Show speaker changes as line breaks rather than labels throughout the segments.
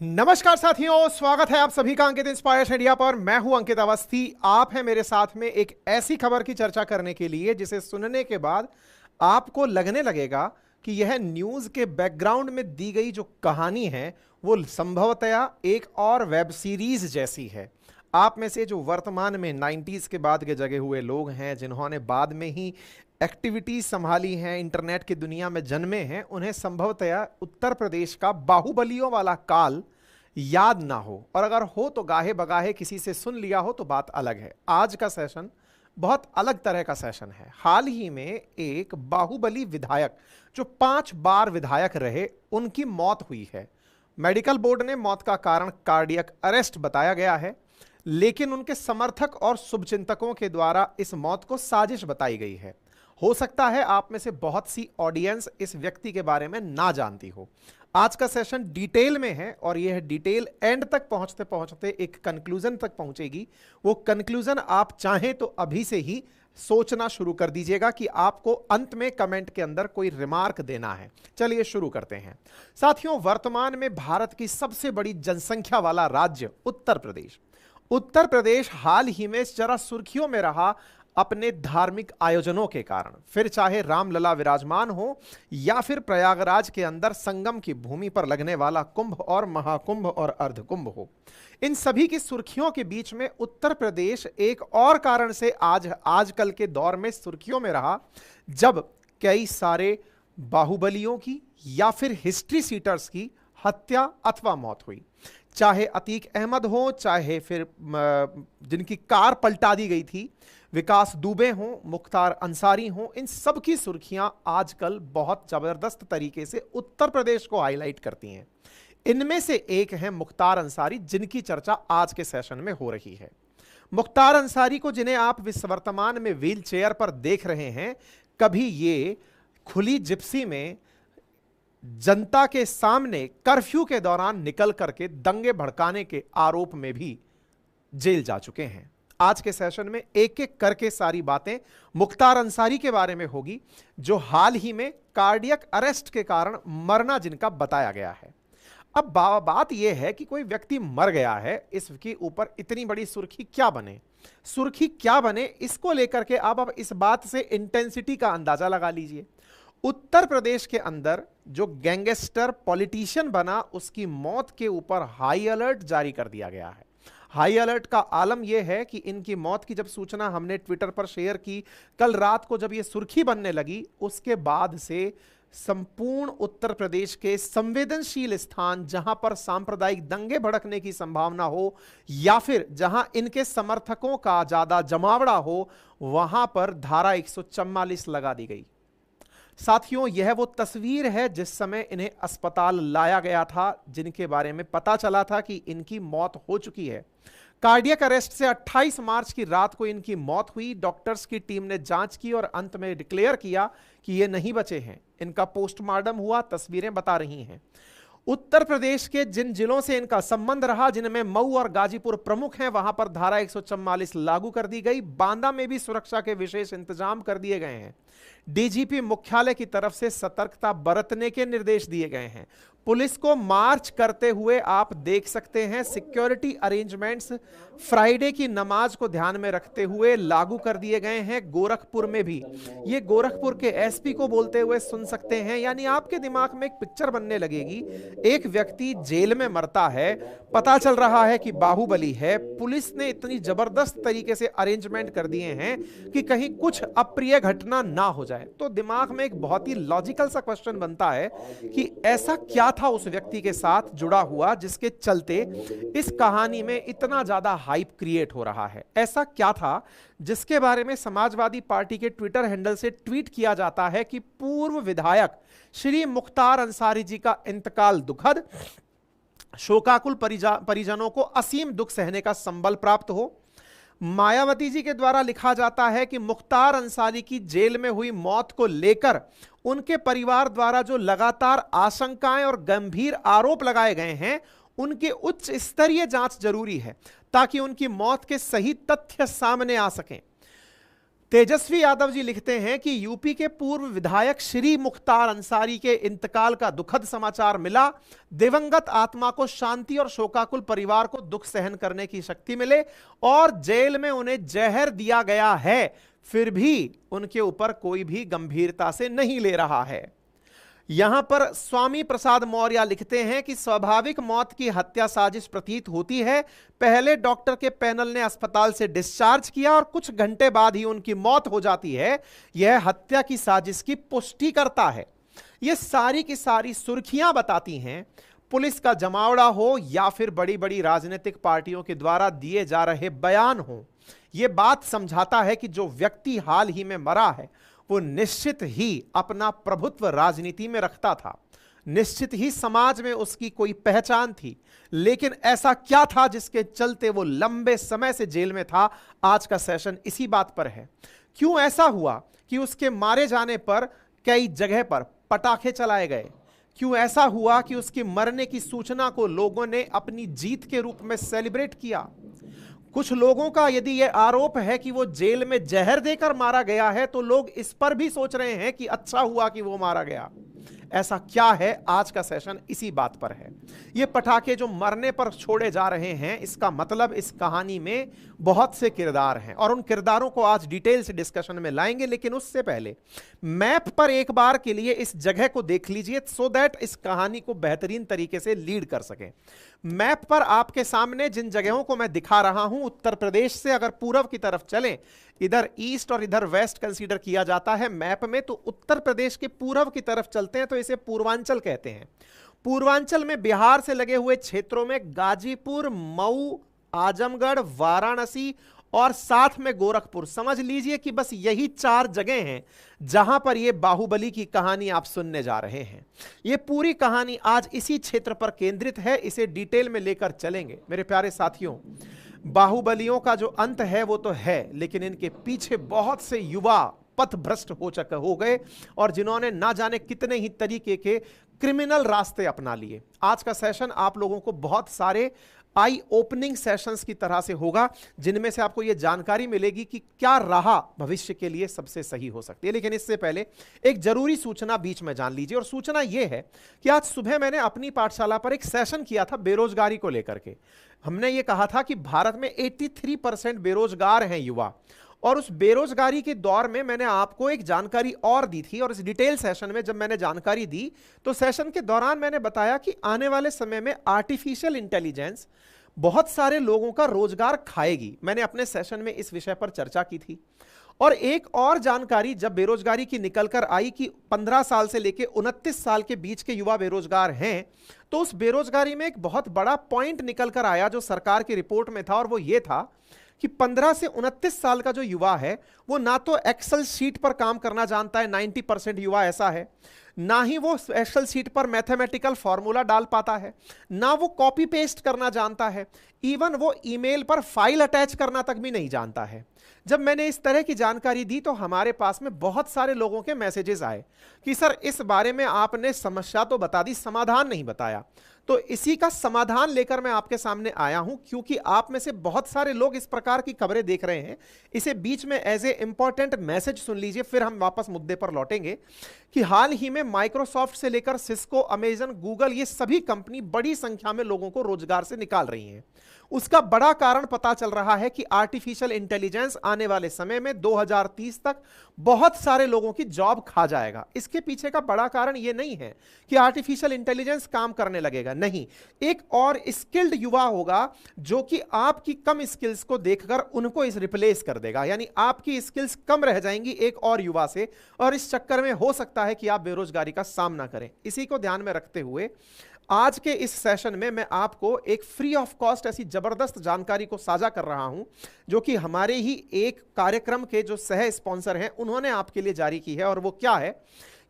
नमस्कार साथियों, स्वागत है आप सभी का अंकित इंस्पायर्स इंडिया पर। मैं हूं अंकित अवस्थी। आप हैं मेरे साथ में एक ऐसी खबर की चर्चा करने के लिए जिसे सुनने के बाद आपको लगने लगेगा कि यह न्यूज के बैकग्राउंड में दी गई जो कहानी है वो संभवतया एक और वेब सीरीज जैसी है। आप में से जो वर्तमान में 90s के बाद के जगे हुए लोग हैं, जिन्होंने बाद में ही एक्टिविटीज संभाली हैं, इंटरनेट की दुनिया में जन्मे हैं, उन्हें संभवतया उत्तर प्रदेश का बाहुबलियों वाला काल याद ना हो, और अगर हो तो गाहे बगाहे किसी से सुन लिया हो तो बात अलग है। आज का सेशन बहुत अलग तरह का सेशन है। हाल ही में एक बाहुबली विधायक जो 5 बार विधायक रहे, उनकी मौत हुई है। मेडिकल बोर्ड ने मौत का कारण कार्डियक अरेस्ट बताया गया है, लेकिन उनके समर्थक और शुभचिंतकों के द्वारा इस मौत को साजिश बताई गई है। हो सकता है आप में से बहुत सी ऑडियंस इस व्यक्ति के बारे में ना जानती हो। आज का सेशन डिटेल में है और यह डिटेल एंड तक पहुंचते पहुंचते एक कंक्लूजन तक पहुंचेगी। वो कंक्लूजन आप चाहें तो अभी से ही सोचना शुरू कर दीजिएगा कि आपको अंत में कमेंट के अंदर कोई रिमार्क देना है। चलिए शुरू करते हैं। साथियों, वर्तमान में भारत की सबसे बड़ी जनसंख्या वाला राज्य उत्तर प्रदेश। उत्तर प्रदेश हाल ही में जरा सुर्खियों में रहा अपने धार्मिक आयोजनों के कारण। फिर चाहे रामलला विराजमान हो या फिर प्रयागराज के अंदर संगम की भूमि पर लगने वाला कुंभ और महाकुंभ और अर्धकुंभ हो, इन सभी की सुर्खियों के बीच में उत्तर प्रदेश एक और कारण से आजकल के दौर में सुर्खियों में रहा, जब कई सारे बाहुबलियों की या फिर हिस्ट्री सीटर्स की हत्या अथवा मौत हुई। चाहे अतीक अहमद हो, चाहे फिर जिनकी कार पलटा दी गई थी विकास दुबे हों, मुख्तार अंसारी हों, इन सब की सुर्खियां आजकल बहुत जबरदस्त तरीके से उत्तर प्रदेश को हाईलाइट करती हैं। इनमें से एक है मुख्तार अंसारी, जिनकी चर्चा आज के सेशन में हो रही है। मुख्तार अंसारी को, जिन्हें आप वर्तमान में व्हील चेयर पर देख रहे हैं, कभी ये खुली जिप्सी में जनता के सामने कर्फ्यू के दौरान निकल करके दंगे भड़काने के आरोप में भी जेल जा चुके हैं। आज के सेशन में एक एक करके सारी बातें मुख्तार अंसारी के बारे में होगी, जो हाल ही में कार्डियक अरेस्ट के कारण मरना जिनका बताया गया है। अब बात यह है कि कोई व्यक्ति मर गया है, इसके ऊपर इतनी बड़ी सुर्खी क्या बने, इसको लेकर के आप अब इस बात से इंटेंसिटी का अंदाजा लगा लीजिए। उत्तर प्रदेश के अंदर जो गैंगस्टर पॉलिटिशियन बना, उसकी मौत के ऊपर हाई अलर्ट जारी कर दिया गया है। हाई अलर्ट का आलम यह है कि इनकी मौत की जब सूचना हमने ट्विटर पर शेयर की, कल रात को जब यह सुर्खी बनने लगी, उसके बाद से संपूर्ण उत्तर प्रदेश के संवेदनशील स्थान, जहां पर सांप्रदायिक दंगे भड़कने की संभावना हो या फिर जहां इनके समर्थकों का ज्यादा जमावड़ा हो, वहां पर धारा 144 लगा दी गई। साथियों, यह वो तस्वीर है जिस समय इन्हें अस्पताल लाया गया था, जिनके बारे में पता चला था कि इनकी मौत हो चुकी है। कार्डियक अरेस्ट से 28 मार्च की रात को इनकी मौत हुई। डॉक्टर्स की टीम ने जांच की और अंत में डिक्लेयर किया कि ये नहीं बचे हैं। इनका पोस्टमार्टम हुआ, तस्वीरें बता रही हैं। उत्तर प्रदेश के जिन जिलों से इनका संबंध रहा, जिनमें मऊ और गाजीपुर प्रमुख हैं, वहां पर धारा 144 लागू कर दी गई। बांदा में भी सुरक्षा के विशेष इंतजाम कर दिए गए हैं। डीजीपी मुख्यालय की तरफ से सतर्कता बरतने के निर्देश दिए गए हैं। पुलिस को मार्च करते हुए आप देख सकते हैं। सिक्योरिटी अरेंजमेंट्स फ्राइडे की नमाज को ध्यान में रखते हुए लागू कर दिए गए हैं। गोरखपुर में भी, ये गोरखपुर के एसपी को बोलते हुए सुन सकते हैं। यानी आपके दिमाग में एक पिक्चर बनने लगेगी। एक व्यक्ति जेल में मरता है, पता चल रहा है कि बाहुबली है, पुलिस ने इतनी जबरदस्त तरीके से अरेंजमेंट कर दिए हैं कि कहीं कुछ अप्रिय घटना ना हो जाए। तो दिमाग में एक बहुत ही लॉजिकल सा क्वेश्चन बनता है कि ऐसा क्या था उस व्यक्ति के साथ जुड़ा हुआ जिसके चलते इस कहानी में इतना ज्यादा हाइप क्रिएट हो रहा है। ऐसा क्या था जिसके बारे में समाजवादी पार्टी के ट्विटर हैंडल से ट्वीट किया जाता है कि पूर्व विधायक श्री मुख्तार अंसारी जी का इंतकाल दुखद, शोकाकुल परिजनों को असीम दुख सहने का संबल प्राप्त हो। मायावती जी के द्वारा लिखा जाता है कि मुख्तार अंसारी की जेल में हुई मौत को लेकर उनके परिवार द्वारा जो लगातार आशंकाएं और गंभीर आरोप लगाए गए हैं, उनके उच्च स्तरीय जांच जरूरी है ताकि उनकी मौत के सही तथ्य सामने आ सकें। तेजस्वी यादव जी लिखते हैं कि यूपी के पूर्व विधायक श्री मुख्तार अंसारी के इंतकाल का दुखद समाचार मिला। दिवंगत आत्मा को शांति और शोकाकुल परिवार को दुख सहन करने की शक्ति मिले और जेल में उन्हें जहर दिया गया है, फिर भी उनके ऊपर कोई भी गंभीरता से नहीं ले रहा है। यहां पर स्वामी प्रसाद मौर्य लिखते हैं कि स्वाभाविक मौत की हत्या साजिश प्रतीत होती है। पहले डॉक्टर के पैनल ने अस्पताल से डिस्चार्ज किया और कुछ घंटे बाद ही उनकी मौत हो जाती है। यह हत्या की साजिश की पुष्टि करता है। यह सारी की सारी सुर्खियां बताती हैं, पुलिस का जमावड़ा हो या फिर बड़ी बड़ी राजनीतिक पार्टियों के द्वारा दिए जा रहे बयान हो, यह बात समझाता है कि जो व्यक्ति हाल ही में मरा है वो निश्चित ही अपना प्रभुत्व राजनीति में रखता था, निश्चित ही समाज में उसकी कोई पहचान थी, लेकिन ऐसा क्या था जिसके चलते वो लंबे समय से जेल में था। आज का सेशन इसी बात पर है। क्यों ऐसा हुआ कि उसके मारे जाने पर कई जगह पर पटाखे चलाए गए? क्यों ऐसा हुआ कि उसके मरने की सूचना को लोगों ने अपनी जीत के रूप में सेलिब्रेट किया? कुछ लोगों का यदि यह आरोप है कि वो जेल में जहर देकर मारा गया है, तो लोग इस पर भी सोच रहे हैं कि अच्छा हुआ कि वो मारा गया। ऐसा क्या है? आज का सेशन इसी बात पर है। ये पटाखे जो मरने पर छोड़े जा रहे हैं, इसका मतलब इस कहानी में बहुत से किरदार हैं और उन किरदारों को आज डिटेल से डिस्कशन में लाएंगे। लेकिन उससे पहले मैप पर एक बार के लिए इस जगह को देख लीजिए, सो दैट इस कहानी को बेहतरीन तरीके से लीड कर सकें। मैप पर आपके सामने जिन जगहों को मैं दिखा रहा हूं, उत्तर प्रदेश से अगर पूर्व की तरफ चलें, इधर ईस्ट और इधर वेस्ट कंसीडर किया जाता है मैप में, तो उत्तर प्रदेश के पूर्व की तरफ चलते हैं तो इसे पूर्वांचल कहते हैं। पूर्वांचल में बिहार से लगे हुए क्षेत्रों में गाजीपुर, मऊ, आजमगढ़, वाराणसी और साथ में गोरखपुर, समझ लीजिए कि बस यही 4 जगह हैं जहां पर यह बाहुबली की कहानी आप सुनने जा रहे हैं। यह पूरी कहानी आज इसी क्षेत्र पर केंद्रित है, इसे डिटेल में लेकर चलेंगे। मेरे प्यारे साथियों, बाहुबलियों का जो अंत है वो तो है, लेकिन इनके पीछे बहुत से युवा पथभ्रष्ट हो गए और जिन्होंने ना जाने कितने ही तरीके के क्रिमिनल रास्ते अपना लिए। आज का सेशन आप लोगों को बहुत सारे आई ओपनिंग सेशंस की तरह से होगा, जिनमें से आपको यह जानकारी मिलेगी कि क्या राह भविष्य के लिए सबसे सही हो सकती है। लेकिन इससे पहले एक जरूरी सूचना बीच में जान लीजिए, और सूचना यह है कि आज सुबह मैंने अपनी पाठशाला पर एक सेशन किया था बेरोजगारी को लेकर के। हमने ये कहा था कि भारत में 83% बेरोजगार हैं युवा, और उस बेरोजगारी के दौर में मैंने आपको एक जानकारी और दी थी। और इस डिटेल सेशन में जब मैंने जानकारी दी तो सेशन के दौरान मैंने बताया कि आने वाले समय में आर्टिफिशियल इंटेलिजेंस बहुत सारे लोगों का रोजगार खाएगी। मैंने अपने सेशन में इस विषय पर चर्चा की थी। और एक और जानकारी जब बेरोजगारी की निकलकर आई कि 15 साल से लेकर 29 साल के बीच के युवा बेरोजगार हैं, तो उस बेरोजगारी में एक बहुत बड़ा पॉइंट निकलकर आया जो सरकार की रिपोर्ट में था, और वो ये था कि 15 से 29 साल का जो युवा है वो ना तो एक्सेल शीट पर काम करना जानता है, 90% युवा ऐसा है, ना ही वो एक्सेल शीट पर मैथमेटिकल फॉर्मूला डाल पाता है, ना वो कॉपी पेस्ट करना जानता है, इवन वो ईमेल पर फाइल अटैच करना तक भी नहीं जानता है। जब मैंने इस तरह की जानकारी दी तो हमारे पास में बहुत सारे लोगों के मैसेजेस आए कि सर इस बारे में आपने समस्या तो बता दी, समाधान नहीं बताया। तो इसी का समाधान लेकर मैं आपके सामने आया हूं, क्योंकि आप में से बहुत सारे लोग इस प्रकार की खबरें देख रहे हैं। इसे बीच में एज ए इंपॉर्टेंट मैसेज सुन लीजिए, फिर हम वापस मुद्दे पर लौटेंगे कि हाल ही में माइक्रोसॉफ्ट से लेकर सिस्को, अमेजन, गूगल, ये सभी कंपनी बड़ी संख्या में लोगों को रोजगार से निकाल रही हैं। उसका बड़ा कारण पता चल रहा है कि आर्टिफिशियल इंटेलिजेंस आने वाले समय में 2030 तक बहुत सारे लोगों की जॉब खा जाएगा। इसके पीछे का बड़ा कारण यह नहीं है कि आर्टिफिशियल इंटेलिजेंस काम करने लगेगा, नहीं, एक और स्किल्ड युवा होगा जो कि आपकी कम स्किल्स को देखकर उनको इस रिप्लेस कर देगा। यानी आपकी स्किल्स कम रह जाएंगी एक और युवा से, और इस चक्कर में हो सकता है कि आप बेरोजगारी का सामना करें। इसी को ध्यान में रखते हुए आज के इस सेशन में मैं आपको एक फ्री ऑफ कॉस्ट ऐसी जबरदस्त जानकारी को साझा कर रहा हूं, जो कि हमारे ही एक कार्यक्रम के जो सह स्पॉन्सर हैं उन्होंने आपके लिए जारी की है। और वो क्या है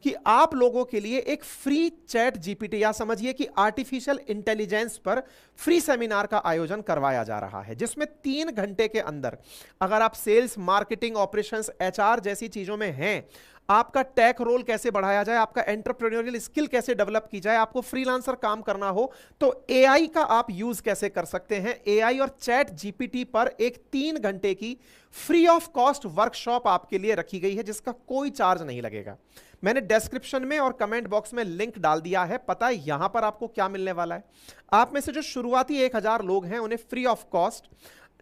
कि आप लोगों के लिए एक फ्री चैट जीपीटी, या समझिए कि आर्टिफिशियल इंटेलिजेंस पर फ्री सेमिनार का आयोजन करवाया जा रहा है, जिसमें 3 घंटे के अंदर अगर आप सेल्स, मार्केटिंग, ऑपरेशंस, एचआर जैसी चीजों में हैं, आपका टेक रोल कैसे बढ़ाया जाए, आपका एंटरप्रेन्योरियल स्किल कैसे डेवलप की जाए, आपको फ्रीलांसर काम करना हो तो एआई का आप यूज कैसे कर सकते हैं। एआई और चैट जीपीटी पर एक 3 घंटे की फ्री ऑफ कॉस्ट वर्कशॉप आपके लिए रखी गई है जिसका कोई चार्ज नहीं लगेगा। मैंने डिस्क्रिप्शन में और कमेंट बॉक्स में लिंक डाल दिया है। पता है यहां पर आपको क्या मिलने वाला है? आप में से जो शुरुआती 1000 लोग हैं उन्हें free of cost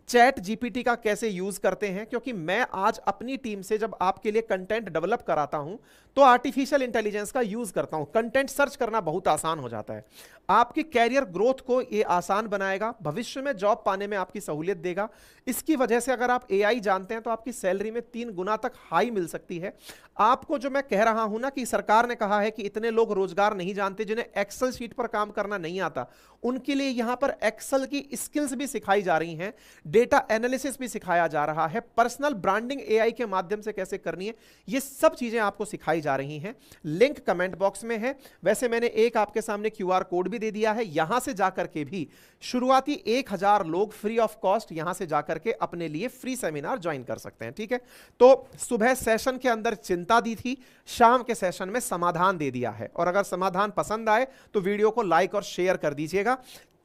chat GPT का कैसे यूज करते हैं, क्योंकि मैं आज अपनी टीम से जब आपके लिए कंटेंट डेवलप कराता हूं तो आर्टिफिशियल इंटेलिजेंस का यूज करता हूं। कंटेंट सर्च करना बहुत आसान हो जाता है, आपकी कैरियर ग्रोथ को यह आसान बनाएगा, भविष्य में जॉब पाने में आपकी सहूलियत देगा। इसकी वजह से अगर आप एआई जानते हैं तो आपकी सैलरी में 3 गुना तक हाई मिल सकती है। आपको जो मैं कह रहा हूं ना कि सरकार ने कहा है कि इतने लोग रोजगार नहीं जानते जिन्हें एक्सेल शीट पर काम करना नहीं आता, उनके लिए यहां पर एक्सेल की स्किल्स भी सिखाई जा रही हैं, डेटा एनालिसिस भी सिखाया जा रहा है, पर्सनल ब्रांडिंग एआई के माध्यम से कैसे करनी है, ये सब चीजें आपको सिखाई जा रही हैं। लिंक कमेंट बॉक्स में है। वैसे मैंने एक आपके सामने क्यूआर कोड भी दे दिया है, यहां से जाकर के भी शुरुआती 1000 लोग फ्री ऑफ कॉस्ट यहां से जाकर के अपने लिए फ्री सेमिनार ज्वाइन कर सकते हैं। ठीक है, तो सुबह सेशन के अंदर चिंता दी थी, शाम के सेशन में समाधान दे दिया है। और अगर समाधान पसंद आए तो वीडियो को लाइक और शेयर कर दीजिएगा।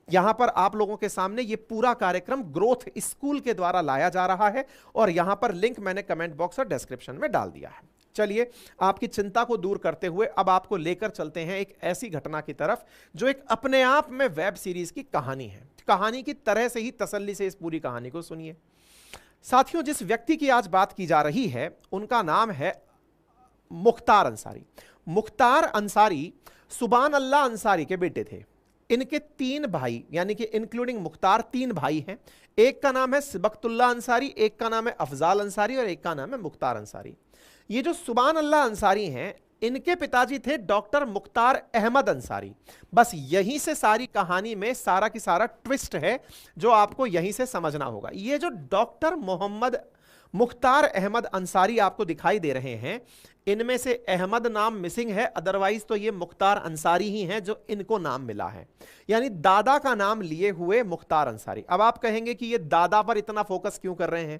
यहां पर आप लोगों के सामने ये पूरा कार्यक्रम ग्रोथ स्कूल के द्वारा लाया जा रहा है और यहां पर लिंक मैंने कमेंट बॉक्स और डिस्क्रिप्शन में डाल दिया है। चलिए, आपकी चिंता को दूर करते हुए अब आपको लेकर चलते हैं एक ऐसी घटना की तरफ जो एक अपने आप में वेब सीरीज की कहानी है। कहानी की तरह से ही तसल्ली से इस पूरी कहानी को सुनिए। साथियों, जिस व्यक्ति की आज बात की जा रही है उनका नाम है मुख्तार अंसारी। मुख्तार अंसारी सुबान अल्लाह अंसारी के बेटे थे। इनके 3 भाई यानी कि इंक्लूडिंग मुख्तार 3 भाई हैं। एक का नाम है सिबकतुल्लाह अंसारी, एक का नाम है अफजाल अंसारी और एक का नाम है मुख्तार अंसारी। ये जो सुबान अल्लाह अंसारी हैं, इनके पिताजी थे डॉक्टर मुख्तार अहमद अंसारी। बस यहीं से सारी कहानी में सारा की सारा ट्विस्ट है जो आपको यहीं से समझना होगा। ये जो डॉक्टर मोहम्मद मुख्तार अहमद अंसारी आपको दिखाई दे रहे हैं, इनमें से अहमद नाम मिसिंग है, अदरवाइज तो ये मुख्तार अंसारी ही हैं जो इनको नाम मिला है, यानी दादा का नाम लिए हुए मुख्तार अंसारी। अब आप कहेंगे कि ये दादा पर इतना फोकस क्यों कर रहे हैं?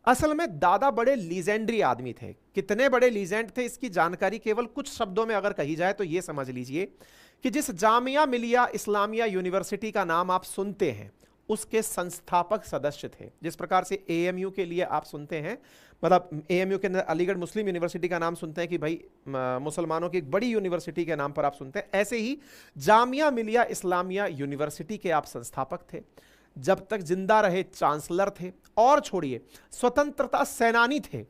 असल में दादा बड़े लीजेंडरी आदमी थे। कितने बड़े लीजेंड थे इसकी जानकारी केवल कुछ शब्दों में अगर कही जाए तो ये समझ लीजिए कि जिस जामिया मिलिया इस्लामिया यूनिवर्सिटी का नाम आप सुनते हैं उसके संस्थापक सदस्य थे। जिस प्रकार से एएमयू के लिए आप सुनते हैं, मतलब एएमयू के अंदर अलीगढ़ मुस्लिम यूनिवर्सिटी का नाम सुनते हैं कि भाई मुसलमानों की एक बड़ी यूनिवर्सिटी के नाम पर आप सुनते हैं, ऐसे ही जामिया मिलिया इस्लामिया यूनिवर्सिटी के आप संस्थापक थे। जब तक जिंदा रहे चांसलर थे और छोड़िए स्वतंत्रता सेनानी थे।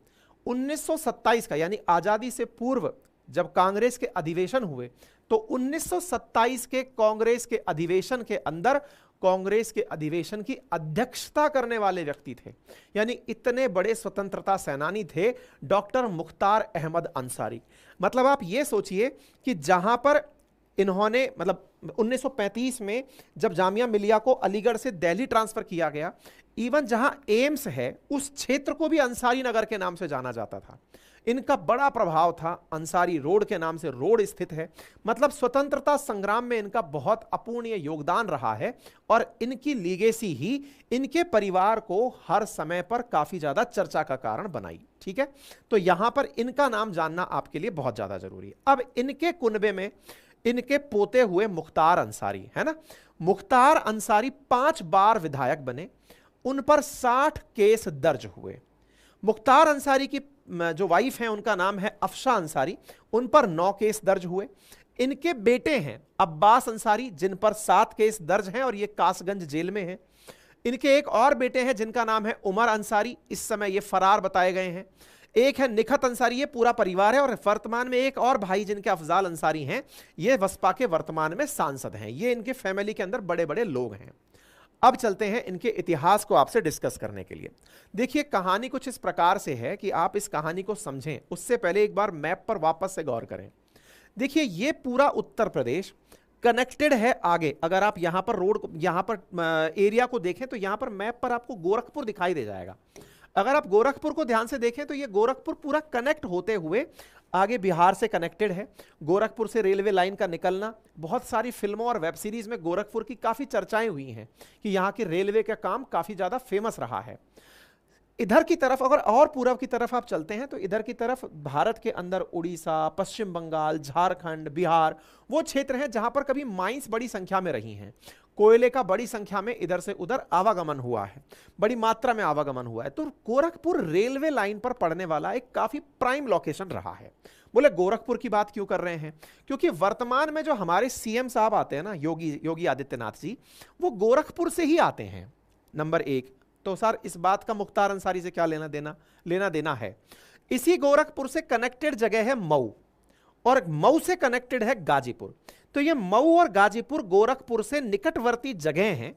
1927 का यानी आजादी से पूर्व जब कांग्रेस के अधिवेशन हुए तो 1927 के कांग्रेस के अधिवेशन के अंदर कांग्रेस के अधिवेशन की अध्यक्षता करने वाले व्यक्ति थे, यानी इतने बड़े स्वतंत्रता सेनानी थे डॉक्टर मुख्तार अहमद अंसारी। मतलब आप ये सोचिए कि जहां पर इन्होंने मतलब 1935 में जब जामिया मिलिया को अलीगढ़ से दिल्ली ट्रांसफर किया गया, इवन जहां एम्स है उस क्षेत्र को भी अंसारी नगर के नाम से जाना जाता था। इनका बड़ा प्रभाव था। अंसारी रोड के नाम से रोड स्थित है। मतलब स्वतंत्रता संग्राम में इनका बहुत अपूर्णीय योगदान रहा है और इनकी लीगेसी ही इनके परिवार को हर समय पर काफी ज्यादा चर्चा का कारण बनाई। ठीक है, तो यहां पर इनका नाम जानना आपके लिए बहुत ज्यादा जरूरी है। अब इनके कुनबे में इनके पोते हुए मुख्तार अंसारी है ना। मुख्तार अंसारी 5 बार विधायक बने, उन पर 60 केस दर्ज हुए। मुख्तार अंसारी की जो वाइफ है उनका नाम है अफशा अंसारी, उन पर 9 केस दर्ज हुए। इनके बेटे हैं अब्बास अंसारी जिन पर 7 केस दर्ज हैं और ये कासगंज जेल में हैं। इनके एक और बेटे हैं जिनका नाम है उमर अंसारी, इस समय ये फरार बताए गए हैं। एक है निखत अंसारी, ये पूरा परिवार है। और वर्तमान में एक और भाई जिनके अफजाल अंसारी हैं, ये बसपा के वर्तमान में सांसद हैं। ये इनके फैमिली के अंदर बड़े बड़े लोग हैं। अब चलते हैं इनके इतिहास को आपसे डिस्कस करने के लिए। देखिए, कहानी कुछ इस प्रकार से है कि आप इस कहानी को समझें उससे पहले एक बार मैप पर वापस से गौर करें। देखिए, ये पूरा उत्तर प्रदेश कनेक्टेड है आगे। अगर आप यहां पर रोड, यहां पर एरिया को देखें तो यहां पर मैप पर आपको गोरखपुर दिखाई दे जाएगा। अगर आप गोरखपुर को ध्यान से देखें तो ये गोरखपुर पूरा कनेक्ट होते हुए आगे बिहार से कनेक्टेड है। गोरखपुर से रेलवे लाइन का निकलना, बहुत सारी फिल्मों और वेब सीरीज में गोरखपुर की काफी चर्चाएं हुई हैं कि यहाँ के रेलवे का काम काफी ज्यादा फेमस रहा है। इधर की तरफ अगर और पूर्व की तरफ आप चलते हैं तो इधर की तरफ भारत के अंदर उड़ीसा, पश्चिम बंगाल, झारखंड, बिहार, वो क्षेत्र हैं जहां पर कभी माइंस बड़ी संख्या में रही हैं। कोयले का बड़ी संख्या में इधर से उधर आवागमन हुआ है, बड़ी मात्रा में आवागमन हुआ है। तो गोरखपुर रेलवे लाइन पर पड़ने वाला एक काफी प्राइम लोकेशन रहा है। बोले गोरखपुर की बात क्यों कर रहे हैं? क्योंकि वर्तमान में जो हमारे सीएम साहब आते हैं ना, योगी आदित्यनाथ जी, वो गोरखपुर से ही आते हैं, नंबर एक। तो सर इस बात का मुख्तार अंसारी से क्या लेना देना है? इसी गोरखपुर से कनेक्टेड जगह है मऊ, और मऊ से कनेक्टेड है गाजीपुर। तो ये मऊ और गाजीपुर गोरखपुर से निकटवर्ती जगह हैं।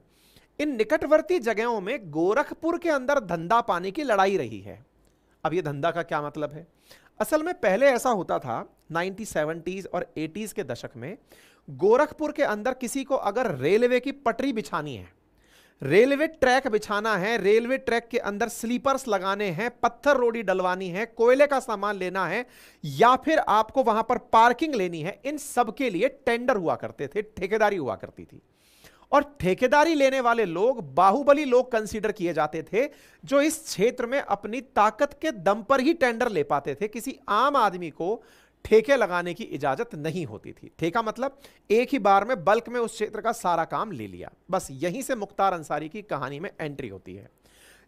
इन निकटवर्ती जगहों में गोरखपुर के अंदर धंधा पाने की लड़ाई रही है। अब ये धंधा का क्या मतलब है? असल में पहले ऐसा होता था 1970s और 80s के दशक में, गोरखपुर के अंदर किसी को अगर रेलवे की पटरी बिछानी है, रेलवे ट्रैक बिछाना है, रेलवे ट्रैक के अंदर स्लीपर्स लगाने हैं, पत्थर रोडी डलवानी है, कोयले का सामान लेना है, या फिर आपको वहां पर पार्किंग लेनी है, इन सब के लिए टेंडर हुआ करते थे, ठेकेदारी हुआ करती थी। और ठेकेदारी लेने वाले लोग बाहुबली लोग कंसीडर किए जाते थे, जो इस क्षेत्र में अपनी ताकत के दम पर ही टेंडर ले पाते थे। किसी आम आदमी को ठेके लगाने की इजाजत नहीं होती थी। ठेका मतलब एक ही बार में बल्क में उस क्षेत्र का सारा काम ले लिया। बस यहीं से मुख्तार अंसारी की कहानी में एंट्री होती है।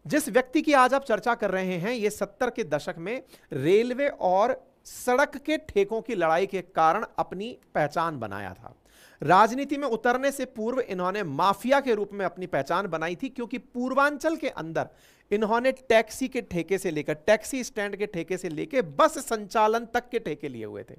जिस व्यक्ति की आज आप चर्चा कर रहे हैं, ये 70 के दशक में रेलवे और सड़क के ठेकों की लड़ाई के कारण अपनी पहचान बनाया था। राजनीति में उतरने से पूर्व इन्होंने माफिया के रूप में अपनी पहचान बनाई थी, क्योंकि पूर्वांचल के अंदर इन्होंने टैक्सी के ठेके से लेकर, टैक्सी स्टैंड के ठेके से लेकर बस संचालन तक के ठेके लिए हुए थे।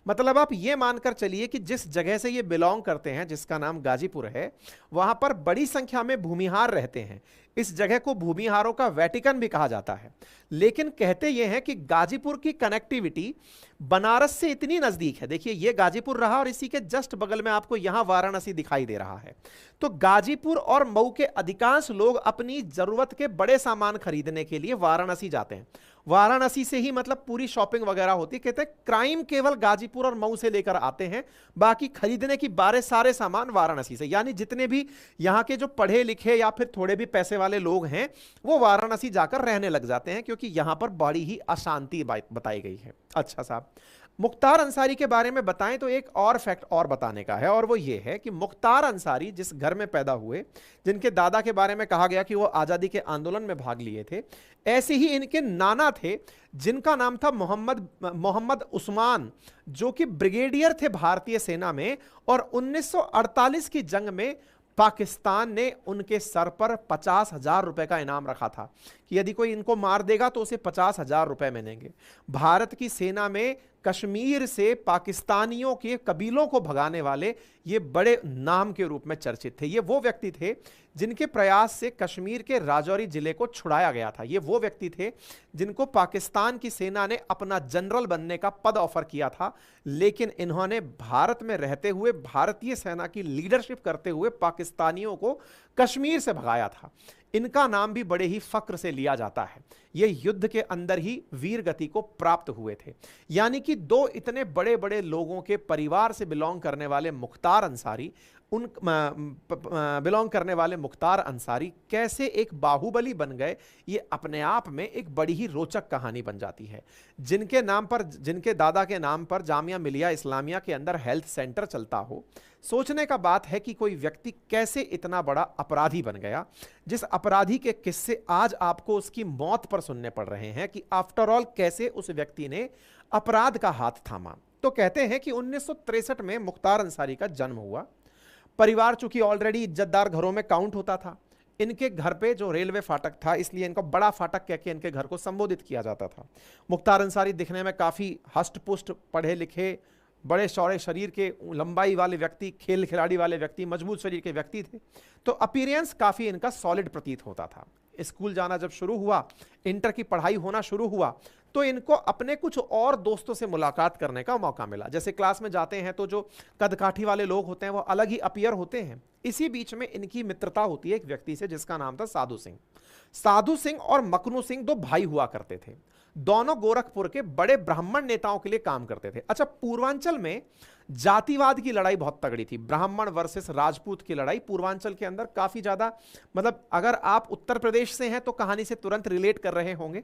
मतलब आप ये मानकर चलिए कि जिस जगह से ये बिलोंग करते हैं, जिसका नाम गाजीपुर है, वहां पर बड़ी संख्या में भूमिहार रहते हैं। इस जगह को भूमिहारों का वेटिकन भी कहा जाता है। लेकिन कहते ये हैं कि गाजीपुर की कनेक्टिविटी बनारस से इतनी नजदीक है। देखिए ये गाजीपुर रहा और इसी के जस्ट बगल में आपको यहां वाराणसी दिखाई दे रहा है। तो गाजीपुर और मऊ के अधिकांश लोग अपनी जरूरत के बड़े सामान खरीदने के लिए वाराणसी जाते हैं। वाराणसी से ही मतलब पूरी शॉपिंग वगैरह होती है। कहते हैं क्राइम केवल गाजीपुर और मऊ से लेकर आते हैं, बाकी खरीदने की सारे सामान वाराणसी से। यानी जितने भी यहाँ के जो पढ़े लिखे या फिर थोड़े भी पैसे वाले लोग हैं, वो वाराणसी जाकर रहने लग जाते हैं, क्योंकि यहां पर बड़ी ही अशांति बताई गई है। अच्छा साहब, मुख्तार अंसारी के बारे में बताएं तो एक और फैक्ट और बताने का है, और वो ये है कि मुख्तार अंसारी जिस घर में पैदा हुए, जिनके दादा के बारे में कहा गया कि वो आज़ादी के आंदोलन में भाग लिए थे, ऐसे ही इनके नाना थे जिनका नाम था मोहम्मद उस्मान, जो कि ब्रिगेडियर थे भारतीय सेना में, और 1948 की जंग में पाकिस्तान ने उनके सर पर 50,000 रुपए का इनाम रखा था कि यदि कोई इनको मार देगा तो उसे 50,000 रुपए मिलेंगे। भारत की सेना में कश्मीर से पाकिस्तानियों के कबीलों को भगाने वाले ये बड़े नाम के रूप में चर्चित थे। ये वो व्यक्ति थे जिनके प्रयास से कश्मीर के राजौरी जिले को छुड़ाया गया था। ये वो व्यक्ति थे जिनको पाकिस्तान की सेना ने अपना जनरल बनने का पद ऑफर किया था, लेकिन इन्होंने भारत में रहते हुए भारतीय सेना की लीडरशिप करते हुए पाकिस्तानियों को कश्मीर से भगाया था। इनका नाम भी बड़े ही फक्र से लिया जाता है। ये युद्ध के अंदर ही वीर गति को प्राप्त हुए थे। यानी कि दो इतने बड़े बड़े लोगों के परिवार से बिलोंग करने वाले मुख्तार अंसारी कैसे एक बाहुबली बन गए, ये अपने आप में एक बड़ी ही रोचक कहानी बन जाती है। जिनके नाम पर, जिनके दादा के नाम पर जामिया मिलिया इस्लामिया के अंदर हेल्थ सेंटर चलता हो, सोचने का बात है कि कोई व्यक्ति कैसे इतना बड़ा अपराधी बन गया, जिस अपराधी के किस्से आज आपको उसकी मौत पर सुनने पड़ रहे हैं, कि आफ्टर ऑल कैसे उस व्यक्ति ने अपराध का हाथ थामा। तो कहते हैं कि 1963 में मुख्तार अंसारी का जन्म हुआ। परिवार चूंकि ऑलरेडी इज्जतदार घरों में काउंट होता था, इनके घर पे जो रेलवे फाटक था, इसलिए इनको बड़ा फाटक कह के इनके घर को संबोधित किया जाता था। मुख्तार अंसारी दिखने में काफी हष्ट पुष्ट, पढ़े लिखे, बड़े चौड़े शरीर के, लंबाई वाले व्यक्ति, खेल खिलाड़ी वाले व्यक्ति, मजबूत शरीर के व्यक्ति थे। तो अपीयरेंस काफी इनका सॉलिड प्रतीत होता था। स्कूल जाना जब शुरू हुआ, इंटर की पढ़ाई होना शुरू हुआ, तो इनको अपने कुछ और दोस्तों से मुलाकात करने का मौका मिला। जैसे क्लास में जाते हैं तो जो कदकाठी वाले लोग होते हैं वो अलग ही अपीयर होते हैं। इसी बीच में इनकी मित्रता होती है एक व्यक्ति से जिसका नाम था साधु सिंह। साधु सिंह और मकनू सिंह दो भाई हुआ करते थे। दोनों गोरखपुर के बड़े ब्राह्मण नेताओं के लिए काम करते थे। अच्छा, पूर्वांचल में जातिवाद की लड़ाई बहुत तगड़ी थी, ब्राह्मण वर्सेस राजपूत की लड़ाई पूर्वांचल के अंदर काफी ज्यादा, मतलब अगर आप उत्तर प्रदेश से हैं तो कहानी से तुरंत रिलेट कर रहे होंगे,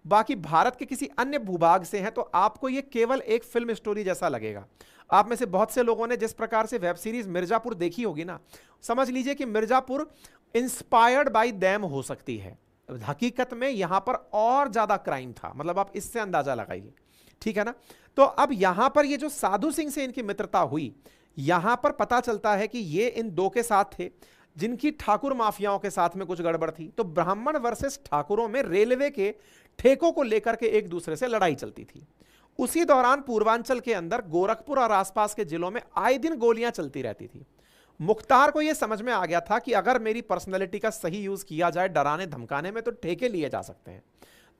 बाकी भारत के किसी अन्य भूभाग से हैं तो आपको यह केवल एक फिल्म स्टोरी जैसा लगेगा। आप में से बहुत से लोगों ने जिस प्रकार से वेब सीरीज मिर्जापुर देखी होगी ना, समझ लीजिए कि मिर्जापुर इंस्पायर्ड बाय देम हो सकती है। हकीकत में यहां पर और ज्यादा क्राइम था, मतलब आप इससे अंदाजा लगाइए, ठीक है ना। तो अब यहां पर ये जो साधु सिंह से इनकी मित्रता हुई, यहां पर पता चलता है कि ये इन दो के साथ थे जिनकी ठाकुर माफियाओं के साथ में कुछ गड़बड़ थी। तो ब्राह्मण वर्सेस ठाकुरों में रेलवे के ठेकों को लेकर के एक दूसरे से लड़ाई चलती थी। उसी दौरान पूर्वांचल के अंदर गोरखपुर और आसपास के जिलों में आए दिन गोलियां चलती रहती थी। मुख्तार को यह समझ में आ गया था कि अगर मेरी पर्सनैलिटी का सही यूज किया जाए डराने धमकाने में तो ठेके लिए जा सकते हैं।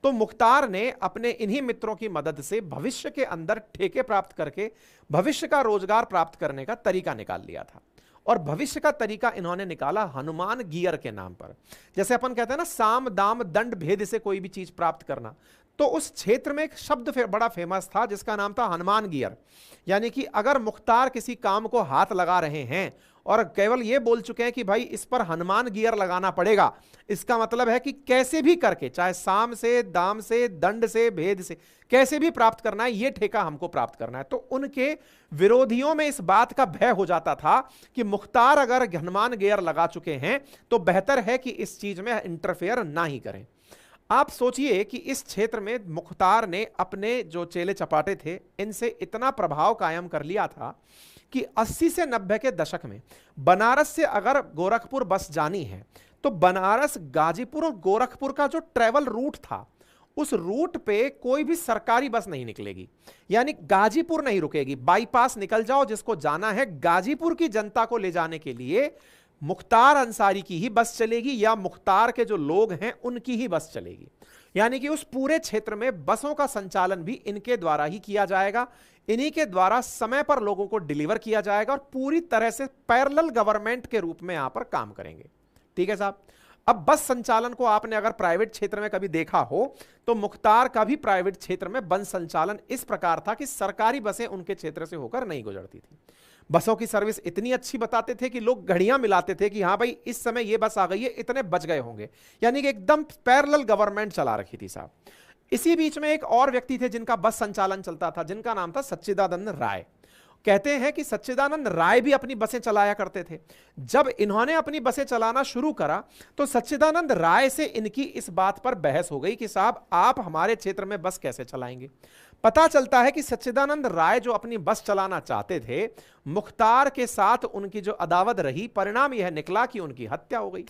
तो मुख्तार ने अपने इन्हीं मित्रों की मदद से भविष्य के अंदर ठेके प्राप्त करके भविष्य का रोजगार प्राप्त करने का तरीका निकाल लिया था। और भविष्य का तरीका इन्होंने निकाला हनुमान गियर के नाम पर। जैसे अपन कहते हैं ना, साम दाम दंड भेद से कोई भी चीज प्राप्त करना, तो उस क्षेत्र में एक शब्द बड़ा फेमस था जिसका नाम था हनुमान गियर। यानी कि अगर मुख्तार किसी काम को हाथ लगा रहे हैं और केवल यह बोल चुके हैं कि भाई इस पर हनुमान गियर लगाना पड़ेगा, इसका मतलब है कि कैसे भी करके, चाहे साम से, दाम से, दंड से, भेद से, कैसे भी प्राप्त करना है, यह ठेका हमको प्राप्त करना है। तो उनके विरोधियों में इस बात का भय हो जाता था कि मुख्तार अगर हनुमान गियर लगा चुके हैं तो बेहतर है कि इस चीज में इंटरफेयर ना ही करें। आप सोचिए कि इस क्षेत्र में मुख्तार ने अपने जो चेले चपाटे थे इनसे इतना प्रभाव कायम कर लिया था कि 80 से 90 के दशक में बनारस से अगर गोरखपुर बस जानी है तो बनारस, गाजीपुर और गोरखपुर का जो ट्रेवल रूट था, उस रूट पे कोई भी सरकारी बस नहीं निकलेगी। यानी गाजीपुर नहीं रुकेगी, बाईपास निकल जाओ, जिसको जाना है गाजीपुर की जनता को ले जाने के लिए मुख्तार अंसारी की ही बस चलेगी या मुख्तार के जो लोग हैं उनकी ही बस चलेगी। यानी कि उस पूरे क्षेत्र में बसों का संचालन भी इनके द्वारा ही किया जाएगा, इन्हीं के द्वारा समय पर लोगों को डिलीवर किया जाएगा और पूरी तरह से पैरेलल गवर्नमेंट के रूप में यहां पर काम करेंगे। ठीक है साहब। अब बस संचालन को आपने अगर प्राइवेट क्षेत्र में कभी देखा हो तो मुख्तार का भी प्राइवेट क्षेत्र में बस संचालन इस प्रकार था कि सरकारी बसें उनके क्षेत्र से होकर नहीं गुजरती थी। बसों की सर्विस इतनी अच्छी बताते थे कि लोग घड़ियां मिलाते थे कि हाँ भाई इस समय ये बस आ गई है, इतने बच गए होंगे। यानी कि एकदम पैरेलल गवर्नमेंट चला रखी थी साहब। इसी बीच में एक और व्यक्ति थे जिनका बस संचालन चलता था, जिनका नाम था सच्चिदानंद राय। कहते हैं कि सच्चिदानंद राय भी अपनी बसें चलाया करते थे। जब इन्होंने अपनी बसें चलाना शुरू करा तो सच्चिदानंद राय से इनकी इस बात पर बहस हो गई कि साहब आप हमारे क्षेत्र में बस कैसे चलाएंगे। पता चलता है कि सच्चिदानंद राय जो अपनी बस चलाना चाहते थे, मुख्तार के साथ उनकी जो अदावत रही, परिणाम यह निकला कि उनकी हत्या हो गई।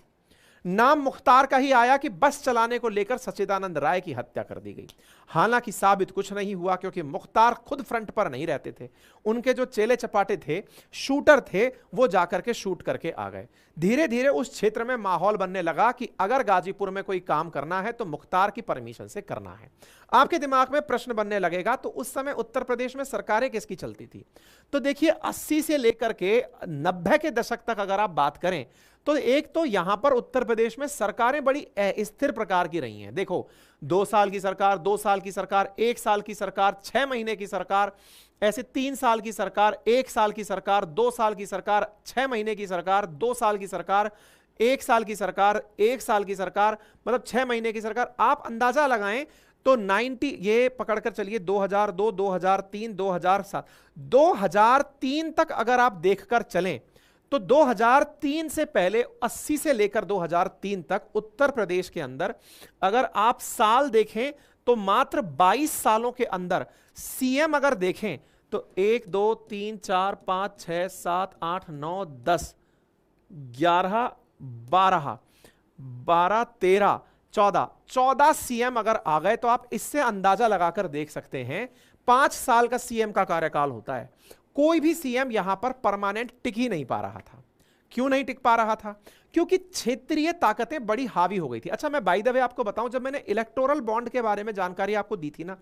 नाम मुख्तार का ही आया कि बस चलाने को लेकर सच्चिदानंद राय की हत्या कर दी गई। हालांकि साबित कुछ नहीं हुआ क्योंकि मुख्तार खुद फ्रंट पर नहीं रहते थे, उनके जो चेले चपाटे थे, शूटर थे, वो जाकर के शूट करके आ गए। धीरे धीरे उस क्षेत्र में माहौल बनने लगा कि अगर गाजीपुर में कोई काम करना है तो मुख्तार की परमिशन से करना है। आपके दिमाग में प्रश्न बनने लगेगा तो उस समय उत्तर प्रदेश में सरकारें किसकी चलती थी? तो देखिए 80 से लेकर के 90 के दशक तक अगर आप बात करें तो एक तो यहां पर उत्तर प्रदेश में सरकारें बड़ी स्थिर प्रकार की रही हैं। देखो 2 साल की सरकार, 2 साल की सरकार, 1 साल की सरकार, 6 महीने की सरकार, ऐसे 3 साल की सरकार, 1 साल की सरकार, 2 साल की सरकार, 6 महीने की सरकार, 2 साल की सरकार, 1 साल की सरकार, 1 साल की सरकार, मतलब 6 महीने की सरकार। आप अंदाजा लगाएं तो 90 ये पकड़कर चलिए 2002, 2003, 2007, 2003 तक अगर आप देखकर चलें तो 2003 से पहले 80 से लेकर 2003 तक उत्तर प्रदेश के अंदर अगर आप साल देखें तो मात्र 22 सालों के अंदर सीएम अगर देखें तो 1 2 3 4 5 6 7 8 9 10 11 12 12 13 14 सीएम अगर आ गए तो आप इससे अंदाजा लगाकर देख सकते हैं 5 साल का सीएम का कार्यकाल होता है। कोई भी सीएम यहां पर परमानेंट टिक ही नहीं पा रहा था। क्यों नहीं टिक पा रहा था? क्योंकि क्षेत्रीय ताकतें बड़ी हावी हो गई थी। अच्छा, मैं बाय द वे आपको बताऊं, जब मैंने इलेक्टोरल बॉन्ड के बारे में जानकारी आपको दी थी ना,